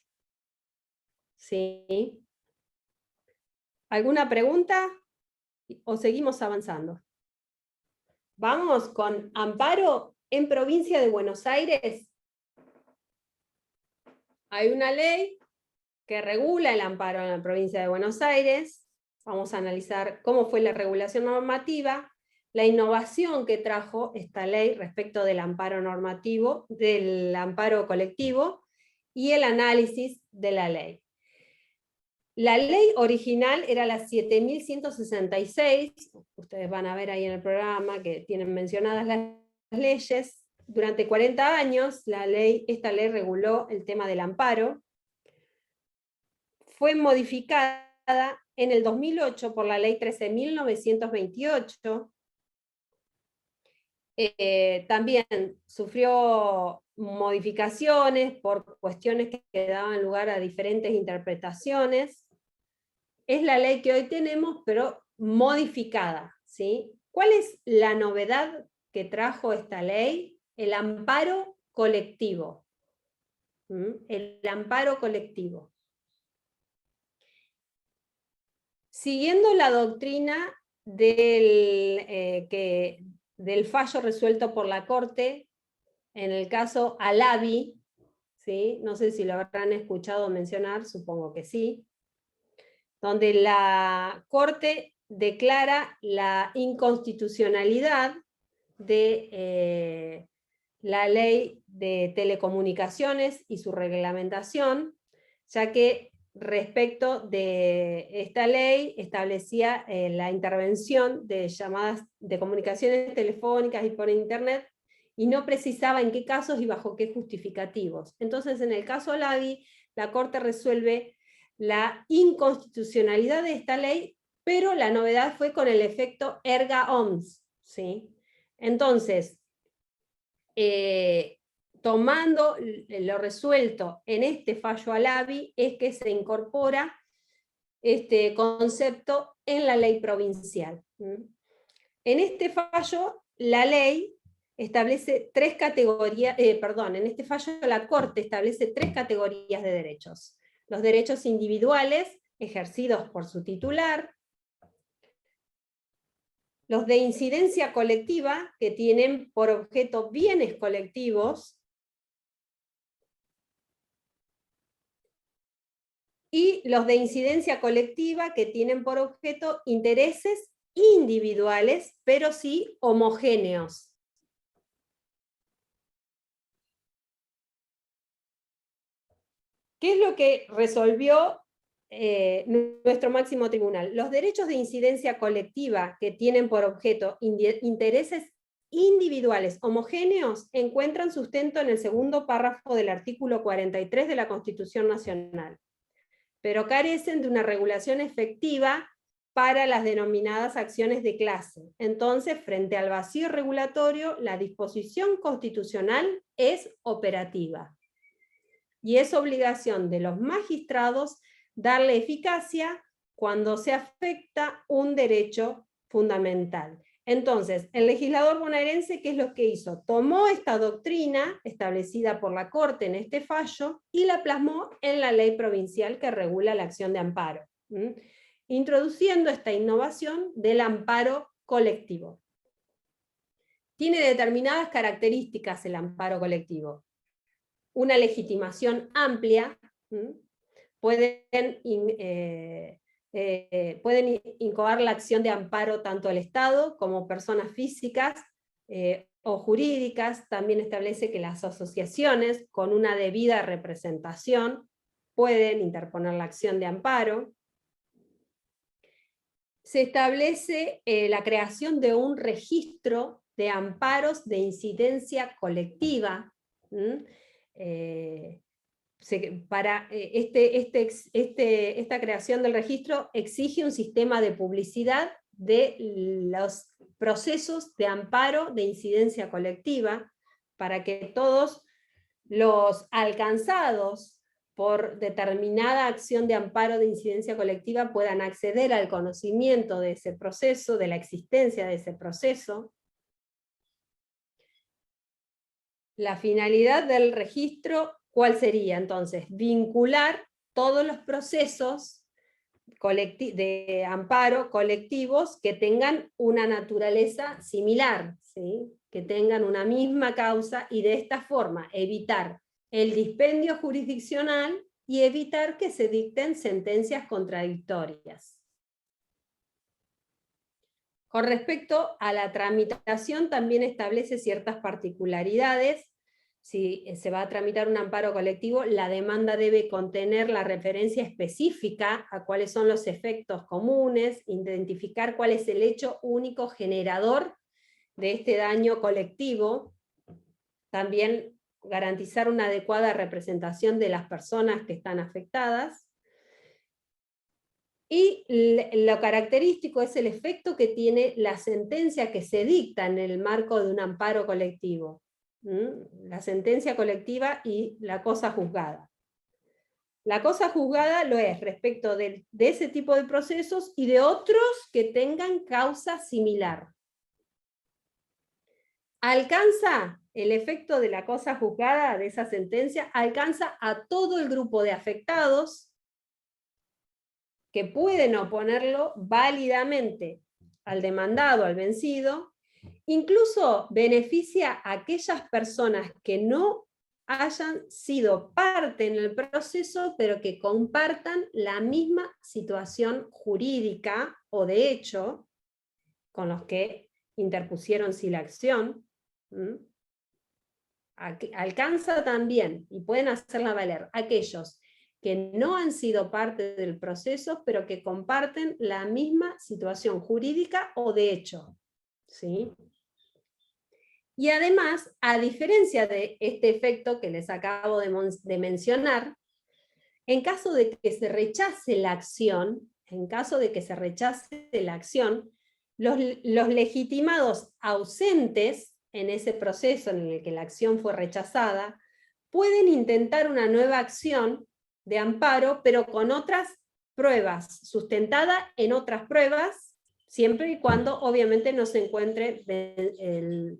¿Sí? ¿Alguna pregunta? ¿O seguimos avanzando? Vamos con amparo en provincia de Buenos Aires. Hay una ley que regula el amparo en la provincia de Buenos Aires, Vamos a analizar cómo fue la regulación normativa, la innovación que trajo esta ley respecto del amparo normativo, del amparo colectivo, y el análisis de la ley. La ley original era la 7166, ustedes van a ver ahí en el programa que tienen mencionadas las leyes. Durante 40 años esta ley reguló el tema del amparo. Fue modificada en el 2008 por la ley 13.928. También sufrió modificaciones por cuestiones que daban lugar a diferentes interpretaciones. Es la ley que hoy tenemos, pero modificada, ¿sí? ¿Cuál es la novedad que trajo esta ley? El amparo colectivo. El amparo colectivo. Siguiendo la doctrina del fallo resuelto por la Corte, en el caso Alavi, ¿sí? No sé si lo habrán escuchado mencionar, supongo que sí, donde la Corte declara la inconstitucionalidad de la ley de telecomunicaciones y su reglamentación, ya que respecto de esta ley establecía la intervención de llamadas de comunicaciones telefónicas y por internet, y no precisaba en qué casos y bajo qué justificativos. Entonces, en el caso Alavi, la Corte resuelve la inconstitucionalidad de esta ley, pero la novedad fue con el efecto erga omnes, ¿sí? Entonces, tomando lo resuelto en este fallo Alavi, es que se incorpora este concepto en la ley provincial. En este fallo, la ley establece tres categorías, en este fallo la Corte establece tres categorías de derechos. Los derechos individuales, ejercidos por su titular, los de incidencia colectiva, que tienen por objeto bienes colectivos, y los de incidencia colectiva, que tienen por objeto intereses individuales, pero sí homogéneos. ¿Qué es lo que resolvió nuestro máximo tribunal? Los derechos de incidencia colectiva que tienen por objeto intereses individuales homogéneos encuentran sustento en el segundo párrafo del artículo 43 de la Constitución Nacional, pero carecen de una regulación efectiva para las denominadas acciones de clase. Entonces, frente al vacío regulatorio, la disposición constitucional es operativa. Y es obligación de los magistrados darle eficacia cuando se afecta un derecho fundamental. Entonces, el legislador bonaerense, ¿qué es lo que hizo? Tomó esta doctrina establecida por la Corte en este fallo y la plasmó en la ley provincial que regula la acción de amparo, introduciendo esta innovación del amparo colectivo. Tiene determinadas características el amparo colectivo. Una legitimación amplia, pueden incoar la acción de amparo tanto el Estado como personas físicas o jurídicas. También establece que las asociaciones con una debida representación pueden interponer la acción de amparo. Se establece la creación de un registro de amparos de incidencia colectiva. Esta creación del registro exige un sistema de publicidad de los procesos de amparo de incidencia colectiva, para que todos los alcanzados por determinada acción de amparo de incidencia colectiva puedan acceder al conocimiento de ese proceso, de la existencia de ese proceso. La finalidad del registro, ¿cuál sería entonces? Vincular todos los procesos de amparo colectivos que tengan una naturaleza similar, ¿sí? Que tengan una misma causa, y de esta forma evitar el dispendio jurisdiccional y evitar que se dicten sentencias contradictorias. Con respecto a la tramitación, también establece ciertas particularidades. Si se va a tramitar un amparo colectivo, la demanda debe contener la referencia específica a cuáles son los efectos comunes, identificar cuál es el hecho único generador de este daño colectivo, también garantizar una adecuada representación de las personas que están afectadas, y lo característico es el efecto que tiene la sentencia que se dicta en el marco de un amparo colectivo. La sentencia colectiva y la cosa juzgada. La cosa juzgada lo es respecto de ese tipo de procesos y de otros que tengan causa similar. Alcanza el efecto de la cosa juzgada, de esa sentencia, alcanza a todo el grupo de afectados que pueden oponerlo válidamente al demandado, al vencido, incluso beneficia a aquellas personas que no hayan sido parte en el proceso, pero que compartan la misma situación jurídica o de hecho con los que interpusieron sí la acción. Alcanza también, y pueden hacerla valer, aquellos que no han sido parte del proceso, pero que comparten la misma situación jurídica o de hecho. ¿Sí? Y además, a diferencia de este efecto que les acabo de mencionar, en caso de que se rechace la acción, los legitimados ausentes en ese proceso en el que la acción fue rechazada, pueden intentar una nueva acción de amparo, pero con otras pruebas, sustentada en otras pruebas, siempre y cuando obviamente no se encuentre,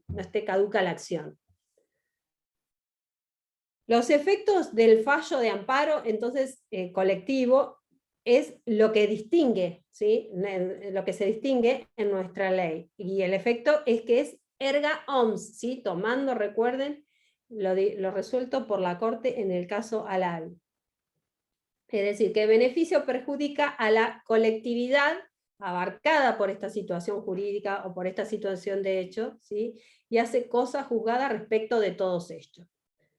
no esté caduca la acción. Los efectos del fallo de amparo, entonces, colectivo, es lo que distingue, ¿sí? Lo que se distingue en nuestra ley. Y el efecto es que es erga omnes, ¿sí? Tomando, recuerden, lo resuelto por la Corte en el caso Halal. Es decir, que beneficio perjudica a la colectividad abarcada por esta situación jurídica o por esta situación de hecho, ¿sí? Y hace cosa juzgada respecto de todos ellos.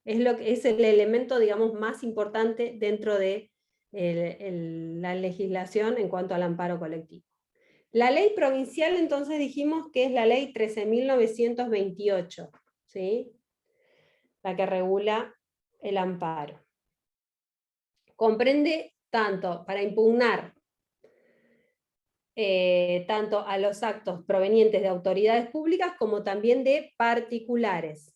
Es el elemento, digamos, más importante dentro de la legislación en cuanto al amparo colectivo. La ley provincial, entonces, dijimos que es la ley 13.928, ¿sí? La que regula el amparo. Comprende tanto para impugnar tanto a los actos provenientes de autoridades públicas como también de particulares.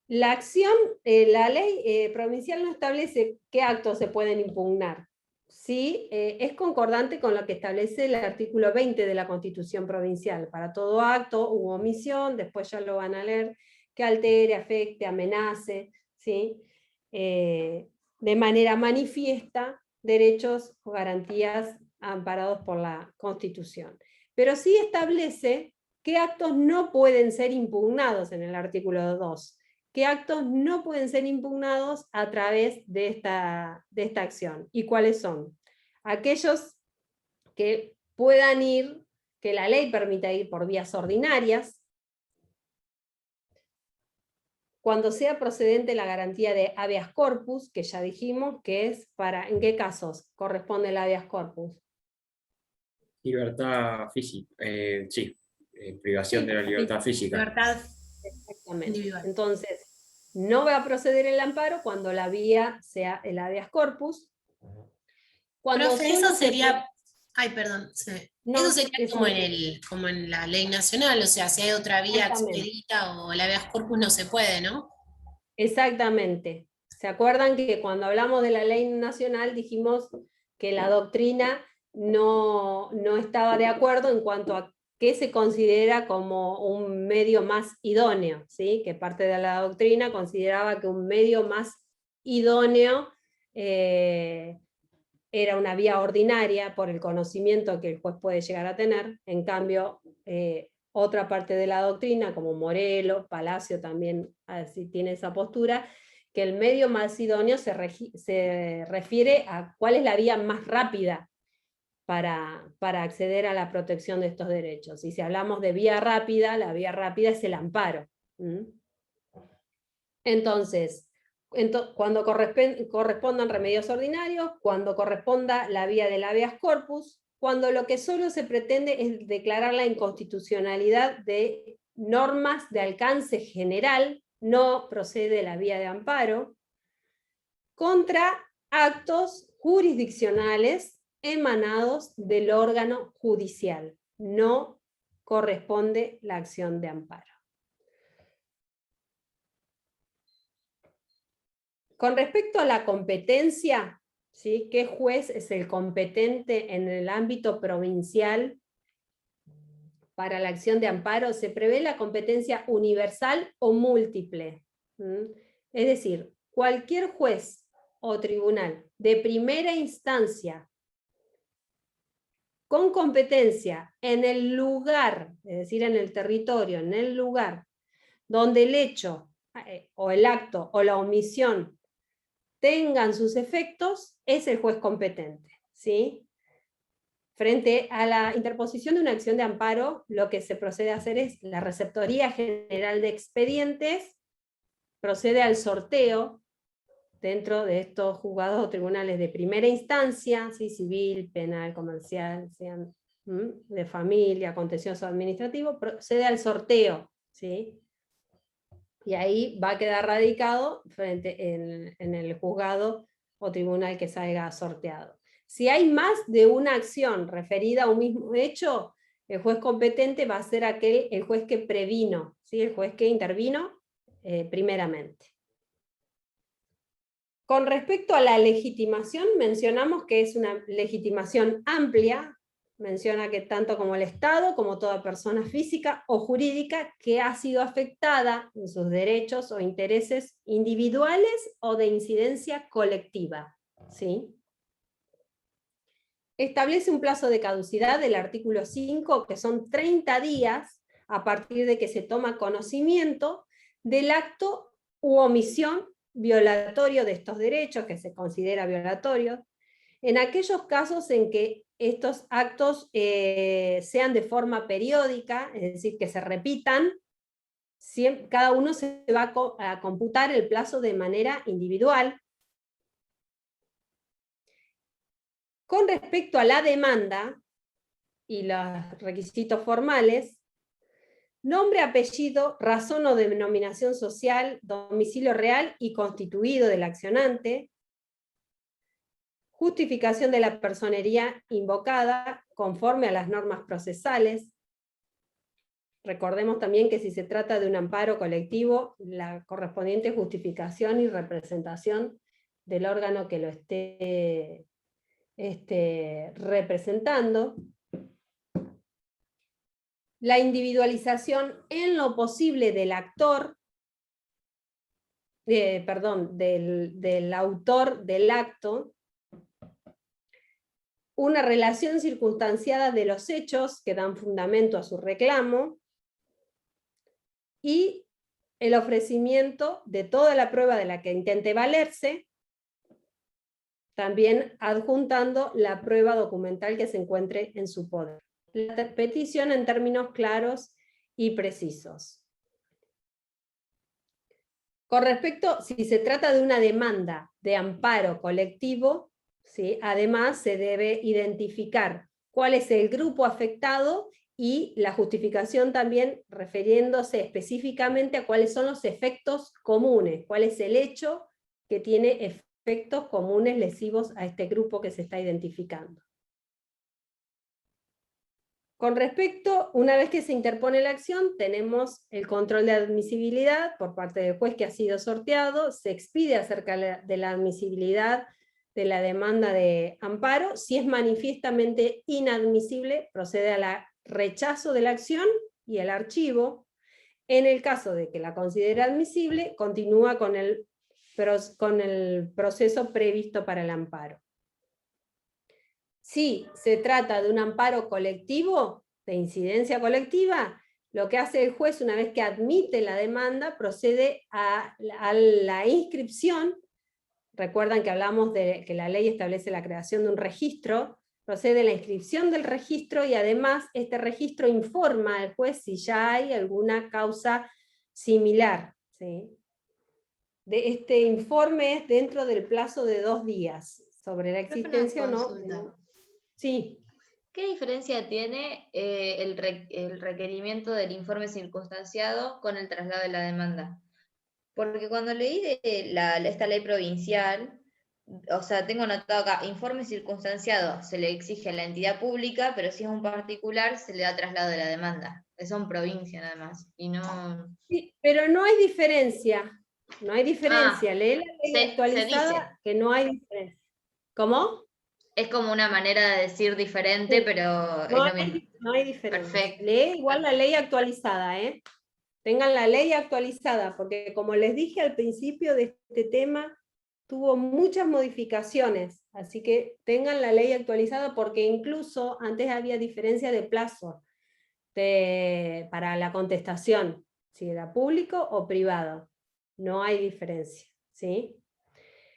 La acción, la ley provincial no establece qué actos se pueden impugnar. Sí, es concordante con lo que establece el artículo 20 de la Constitución Provincial. Para todo acto u omisión, después ya lo van a leer, que altere, afecte, amenace, ¿sí? De manera manifiesta derechos o garantías amparados por la Constitución. Pero sí establece qué actos no pueden ser impugnados en el artículo 2. ¿Qué actos no pueden ser impugnados a través de esta acción? ¿Y cuáles son? Aquellos que puedan ir, que la ley permita ir por vías ordinarias, cuando sea procedente la garantía de habeas corpus, que ya dijimos que es para, ¿en qué casos corresponde el habeas corpus? Libertad física, sí, privación de la libertad física. Libertad Exactamente. individual. Entonces, no va a proceder el amparo cuando la vía sea el habeas corpus. Cuando Profe, eso solo se sería, ay, perdón, No, eso sería es como en la ley nacional, o sea, si hay otra vía Exactamente. expedita o la habeas corpus no se puede, ¿no? Exactamente. ¿Se acuerdan que cuando hablamos de la ley nacional dijimos que la doctrina no estaba de acuerdo en cuanto a qué se considera como un medio más idóneo? ¿Sí? Que parte de la doctrina consideraba que un medio más idóneo era una vía ordinaria por el conocimiento que el juez puede llegar a tener. En cambio, otra parte de la doctrina, como Morelo, Palacio también así tiene esa postura, que el medio más idóneo se refiere a cuál es la vía más rápida para acceder a la protección de estos derechos. Y si hablamos de vía rápida, la vía rápida es el amparo. Entonces, cuando correspondan remedios ordinarios, cuando corresponda la vía del habeas corpus, cuando lo que solo se pretende es declarar la inconstitucionalidad de normas de alcance general, no procede la vía de amparo, contra actos jurisdiccionales emanados del órgano judicial. No corresponde la acción de amparo. Con respecto a la competencia, ¿sí? ¿Qué juez es el competente en el ámbito provincial para la acción de amparo? Se prevé la competencia universal o múltiple. Es decir, cualquier juez o tribunal de primera instancia con competencia en el lugar, es decir, en el territorio, en el lugar donde el hecho o el acto o la omisión tengan sus efectos, es el juez competente, ¿sí? Frente a la interposición de una acción de amparo, lo que se procede a hacer es la Receptoría General de Expedientes, procede al sorteo dentro de estos juzgados o tribunales de primera instancia, ¿sí? Civil, penal, comercial, sean de familia, contencioso administrativo, procede al sorteo, ¿sí? Y ahí va a quedar radicado en el juzgado o tribunal que salga sorteado. Si hay más de una acción referida a un mismo hecho, el juez competente va a ser el juez que previno, ¿sí? El juez que intervino primeramente. Con respecto a la legitimación, mencionamos que es una legitimación amplia, menciona que tanto como el Estado, como toda persona física o jurídica que ha sido afectada en sus derechos o intereses individuales o de incidencia colectiva, ¿sí? Establece un plazo de caducidad del artículo 5, que son 30 días a partir de que se toma conocimiento del acto u omisión violatorio de estos derechos, que se considera violatorio, en aquellos casos en que estos actos sean de forma periódica, es decir, que se repitan, cada uno se va a computar el plazo de manera individual. Con respecto a la demanda y los requisitos formales, nombre, apellido, razón o denominación social, domicilio real y constituido del accionante, justificación de la personería invocada conforme a las normas procesales. Recordemos también que si se trata de un amparo colectivo, la correspondiente justificación y representación del órgano que lo esté representando. La individualización en lo posible del actor, del autor del acto, una relación circunstanciada de los hechos que dan fundamento a su reclamo, y el ofrecimiento de toda la prueba de la que intente valerse, también adjuntando la prueba documental que se encuentre en su poder. La petición en términos claros y precisos. Con respecto, si se trata de una demanda de amparo colectivo, ¿sí? Además se debe identificar cuál es el grupo afectado y la justificación también refiriéndose específicamente a cuáles son los efectos comunes, cuál es el hecho que tiene efectos comunes lesivos a este grupo que se está identificando. Con respecto, una vez que se interpone la acción, tenemos el control de admisibilidad por parte del juez que ha sido sorteado, se expide acerca de la admisibilidad de la demanda de amparo. Si es manifiestamente inadmisible, procede al rechazo de la acción y el archivo. En el caso de que la considere admisible, continúa con el proceso previsto para el amparo. Si se trata de un amparo colectivo, de incidencia colectiva, lo que hace el juez una vez que admite la demanda, procede a la inscripción. Recuerdan que hablamos de que la ley establece la creación de un registro procede la inscripción del registro y además este registro informa al juez si ya hay alguna causa similar. ¿Sí? Este informe es dentro del plazo de 2 días sobre la existencia o no. Consulta. Sí. ¿Qué diferencia tiene el requerimiento del informe circunstanciado con el traslado de la demanda? Porque cuando leí de esta ley provincial, o sea, tengo anotado acá, informe circunstanciado se le exige a la entidad pública, pero si es un particular se le da traslado de la demanda. Son provincia nada más, y no... Sí, pero no hay diferencia. No hay diferencia. Lee la ley actualizada dice. que no hay diferencia. ¿Cómo? Es como una manera de decir diferente, Sí. pero es No lo mismo. hay diferencia. Perfecto. Lee igual la ley actualizada, ¿eh? Tengan la ley actualizada, porque como les dije al principio de este tema, tuvo muchas modificaciones, así que tengan la ley actualizada, porque incluso antes había diferencia de plazo para la contestación, si era público o privado. No hay diferencia, ¿sí?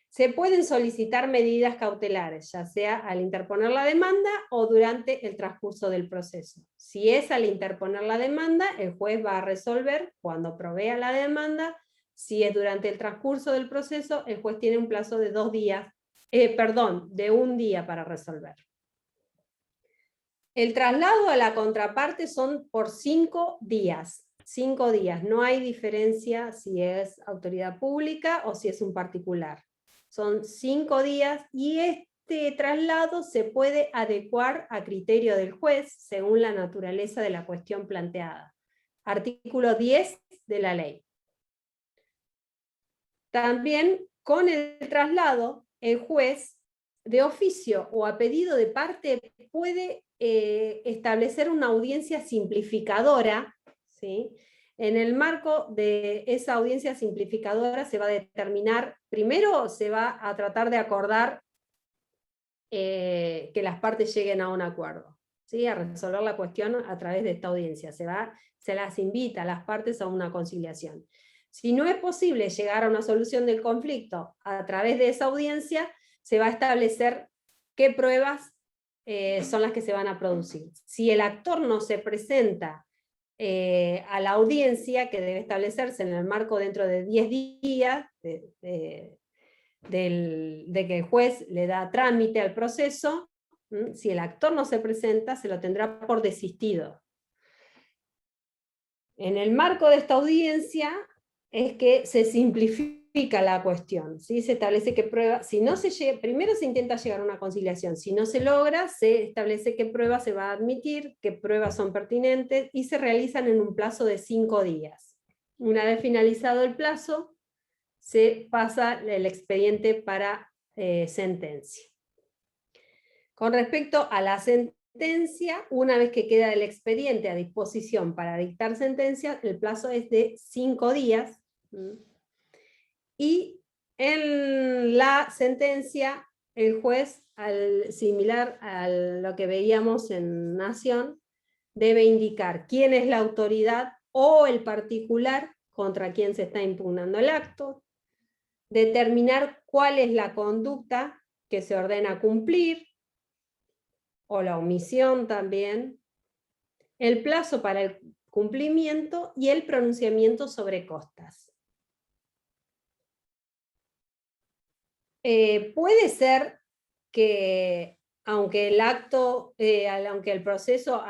Se pueden solicitar medidas cautelares, ya sea al interponer la demanda o durante el transcurso del proceso. Si es al interponer la demanda, el juez va a resolver cuando provea la demanda. Si es durante el transcurso del proceso, el juez tiene un plazo de 2 días, de 1 día para resolver. El traslado a la contraparte son por 5 días. 5 días, no hay diferencia si es autoridad pública o si es un particular. Son 5 días y este traslado se puede adecuar a criterio del juez según la naturaleza de la cuestión planteada. Artículo 10 de la ley. También con el traslado, el juez de oficio o a pedido de parte puede establecer una audiencia simplificadora, ¿sí? En el marco de esa audiencia simplificadora se va a determinar, primero se va a tratar de acordar que las partes lleguen a un acuerdo, ¿sí? A resolver la cuestión a través de esta audiencia. Se las invita a las partes a una conciliación. Si no es posible llegar a una solución del conflicto a través de esa audiencia, se va a establecer qué pruebas son las que se van a producir. Si el actor no se presenta a la audiencia, que debe establecerse en el marco dentro de 10 días de que el juez le da trámite al proceso, si el actor no se presenta, se lo tendrá por desistido. En el marco de esta audiencia es que se simplifica la cuestión, ¿sí? Se establece que prueba, si no se llega, primero se intenta llegar a una conciliación, si no se logra, se establece qué prueba se va a admitir, qué pruebas son pertinentes, y se realizan en un plazo de 5 días. Una vez finalizado el plazo, se pasa el expediente para sentencia. Con respecto a la sentencia, una vez que queda el expediente a disposición para dictar sentencia, el plazo es de 5 días, y en la sentencia el juez, similar a lo que veíamos en Nación, debe indicar quién es la autoridad o el particular contra quien se está impugnando el acto, determinar cuál es la conducta que se ordena cumplir, o la omisión también, el plazo para el cumplimiento y el pronunciamiento sobre costas. Puede ser que aunque el acto, aunque el proceso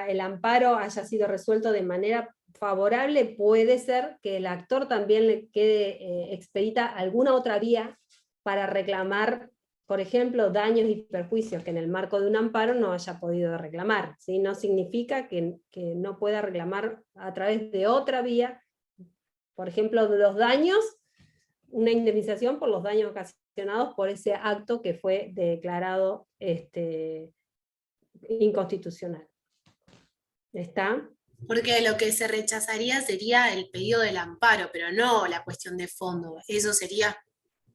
el amparo haya sido resuelto de manera favorable, puede ser que el actor también le quede expedita alguna otra vía para reclamar, por ejemplo, daños y perjuicios que en el marco de un amparo no haya podido reclamar, ¿sí? No significa que no pueda reclamar a través de otra vía, por ejemplo, de los daños, una indemnización por los daños ocasionados por ese acto que fue declarado inconstitucional. ¿Está? Porque lo que se rechazaría sería el pedido del amparo, pero no la cuestión de fondo. Eso sería...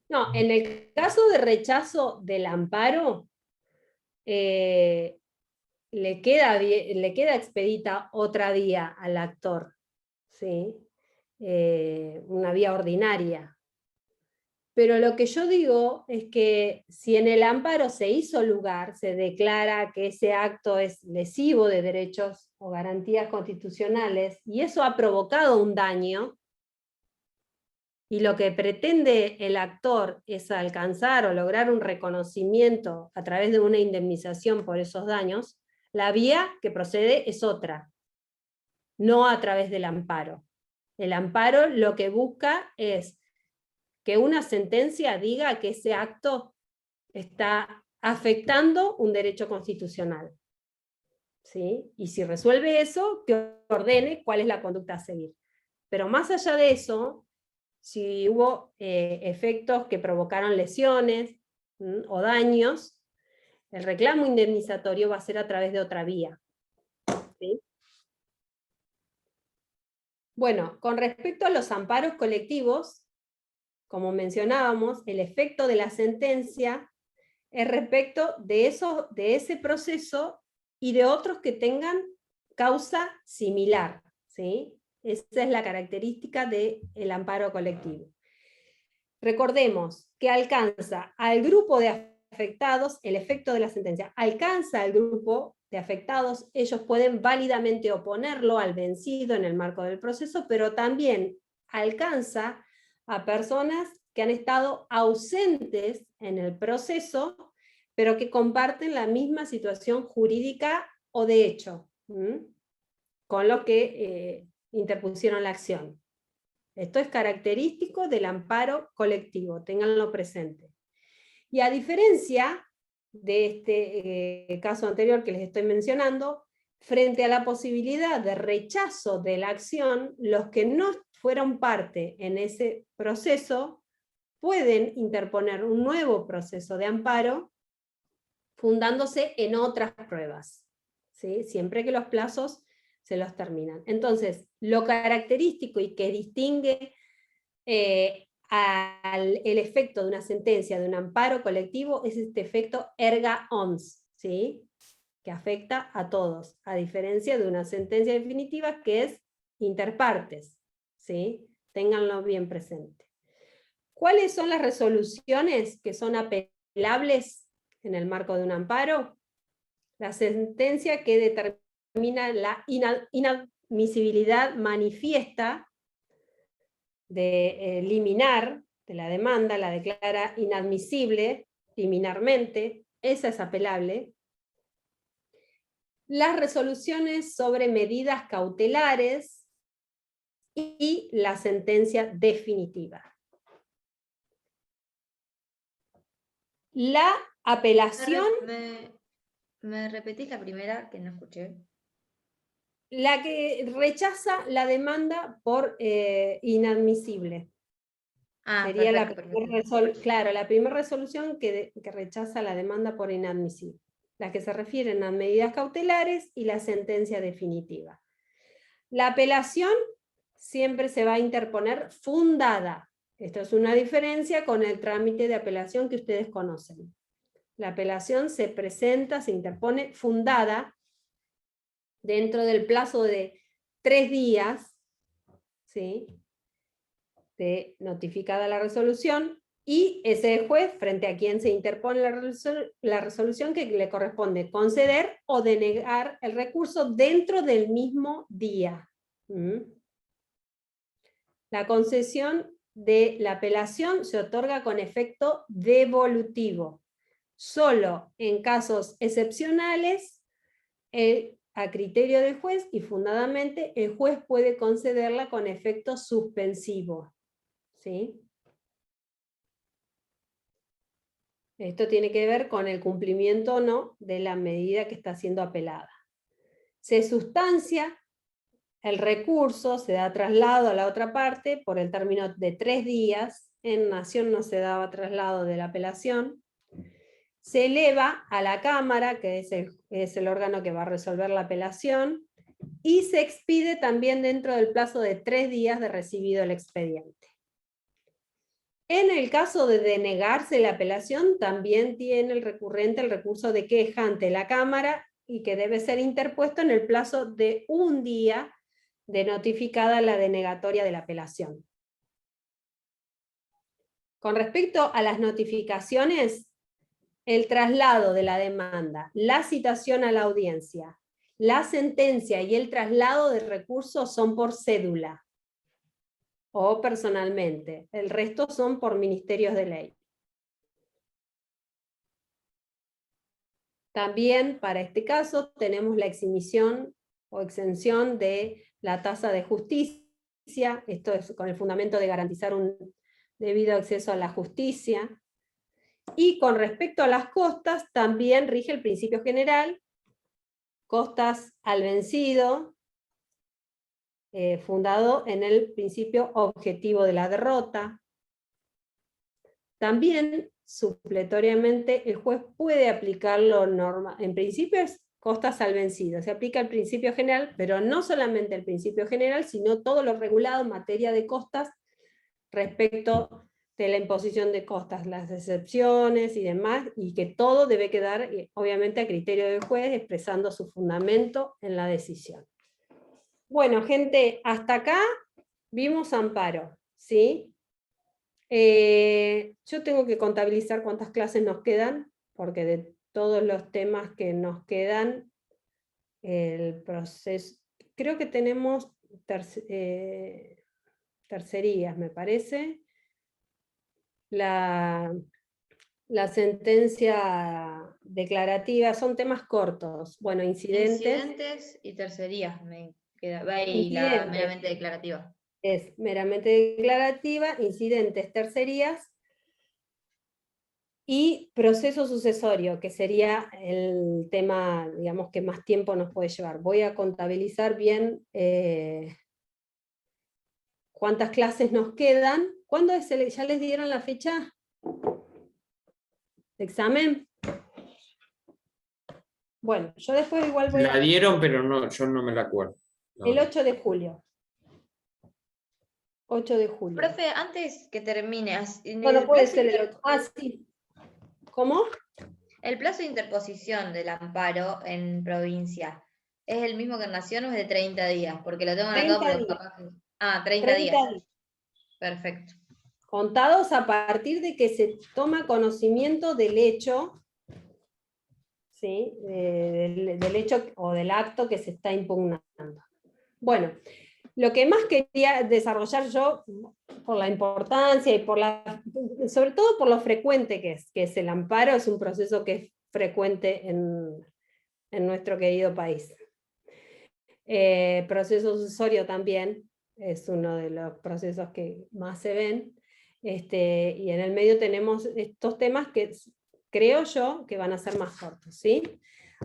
No, en el caso de rechazo del amparo, le queda expedita otra vía al actor, ¿sí? Una vía ordinaria. Pero lo que yo digo es que si en el amparo se hizo lugar, se declara que ese acto es lesivo de derechos o garantías constitucionales, y eso ha provocado un daño, y lo que pretende el actor es alcanzar o lograr un reconocimiento a través de una indemnización por esos daños, la vía que procede es otra, no a través del amparo. El amparo lo que busca es que una sentencia diga que ese acto está afectando un derecho constitucional. ¿Sí? Y si resuelve eso, que ordene cuál es la conducta a seguir. Pero más allá de eso, si hubo efectos que provocaron lesiones o daños, el reclamo indemnizatorio va a ser a través de otra vía. ¿Sí? Bueno, con respecto a los amparos colectivos, como mencionábamos, el efecto de la sentencia es respecto de ese proceso y de otros que tengan causa similar, ¿sí? Esa es la característica del amparo colectivo. Recordemos que alcanza al grupo de afectados, el efecto de la sentencia alcanza al grupo de afectados, ellos pueden válidamente oponerlo al vencido en el marco del proceso, pero también alcanza a personas que han estado ausentes en el proceso, pero que comparten la misma situación jurídica o de hecho, con los que interpusieron la acción. Esto es característico del amparo colectivo, ténganlo presente. Y a diferencia de este caso anterior que les estoy mencionando, frente a la posibilidad de rechazo de la acción, los que no fueron parte en ese proceso pueden interponer un nuevo proceso de amparo fundándose en otras pruebas, ¿sí? Siempre que los plazos se los terminan. Entonces, lo característico y que distingue el efecto de una sentencia, de un amparo colectivo, es este efecto erga omnes, ¿sí? Que afecta a todos, a diferencia de una sentencia definitiva que es interpartes, ¿sí? Ténganlo bien presente. ¿Cuáles son las resoluciones que son apelables en el marco de un amparo? La sentencia que determina la inadmisibilidad manifiesta de liminar de la demanda, la declara inadmisible liminarmente, esa es apelable. Las resoluciones sobre medidas cautelares y la sentencia definitiva. La apelación... ¿Me repetís la primera que no escuché? La que rechaza la demanda por inadmisible. Sería la primera resolución que rechaza la demanda por inadmisible. Las que se refieren a medidas cautelares y la sentencia definitiva. La apelación siempre se va a interponer fundada. Esto es una diferencia con el trámite de apelación que ustedes conocen. La apelación se presenta, se interpone fundada dentro del plazo de 3 días, ¿sí? De notificada la resolución, y ese juez, frente a quien se interpone la resolución, que le corresponde conceder o denegar el recurso dentro del mismo día. La concesión de la apelación se otorga con efecto devolutivo. Solo en casos excepcionales, a criterio del juez y fundadamente, el juez puede concederla con efecto suspensivo. ¿Sí? Esto tiene que ver con el cumplimiento o no de la medida que está siendo apelada. Se sustancia el recurso, se da traslado a la otra parte por el término de 3 días. En Nación no se daba traslado de la apelación. Se eleva a la Cámara, que es el órgano que va a resolver la apelación, y se expide también dentro del plazo de 3 días de recibido el expediente. En el caso de denegarse la apelación, también tiene el recurrente el recurso de queja ante la Cámara, y que debe ser interpuesto en el plazo de 1 día de notificada la denegatoria de la apelación. con respecto a las notificaciones, el traslado de la demanda, la citación a la audiencia, la sentencia y el traslado de recursos son por cédula o personalmente. El resto son por ministerios de ley. También para este caso tenemos la exhibición o exención de la tasa de justicia. Esto es con el fundamento de garantizar un debido acceso a la justicia. Y con respecto a las costas, también rige el principio general, costas al vencido, fundado en el principio objetivo de la derrota. También, supletoriamente, el juez puede aplicarlo en principio es costas al vencido, se aplica el principio general, pero no solamente el principio general, sino todo lo regulado en materia de costas respecto de la imposición de costas, las excepciones y demás, y que todo debe quedar, obviamente, a criterio del juez, expresando su fundamento en la decisión. Bueno, gente, hasta acá vimos amparo, ¿sí? Yo tengo que contabilizar cuántas clases nos quedan, porque de todos los temas que nos quedan, el proceso, creo que tenemos tercerías, me parece. La sentencia declarativa, son temas cortos. Bueno, Incidentes y tercerías, me queda. Va ahí la meramente declarativa. Es meramente declarativa, incidentes, tercerías y proceso sucesorio, que sería el tema, digamos, que más tiempo nos puede llevar. Voy a contabilizar bien cuántas clases nos quedan. ¿Cuándo es ya les dieron la fecha de examen? Bueno, yo después igual voy La dieron, pero no, yo no me la acuerdo. El 8 de julio. 8 de julio. Profe, antes que termine, Bueno, puede ser el 8. Ah, sí. ¿Cómo? ¿El plazo de interposición del amparo en provincia es el mismo que en Nación o es de 30 días? Porque lo tengo anotado, pero capaz que... Ah, 30 días. Perfecto. Contados a partir de que se toma conocimiento del hecho, ¿sí? Del hecho o del acto que se está impugnando. Bueno, lo que más quería desarrollar yo, por la importancia y sobre todo por lo frecuente que es el amparo, es un proceso que es frecuente en nuestro querido país. Proceso sucesorio también es uno de los procesos que más se ven, y en el medio tenemos estos temas que creo yo que van a ser más cortos, ¿sí?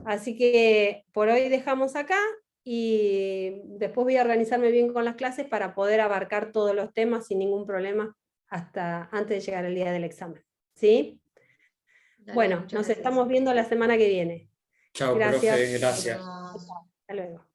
Así que por hoy dejamos acá, y después voy a organizarme bien con las clases para poder abarcar todos los temas sin ningún problema hasta antes de llegar el día del examen, ¿sí? Dale, bueno, nos gracias. estamos viendo la semana que viene. Chao, Gracias. profe, gracias. Nos vemos. Hasta luego.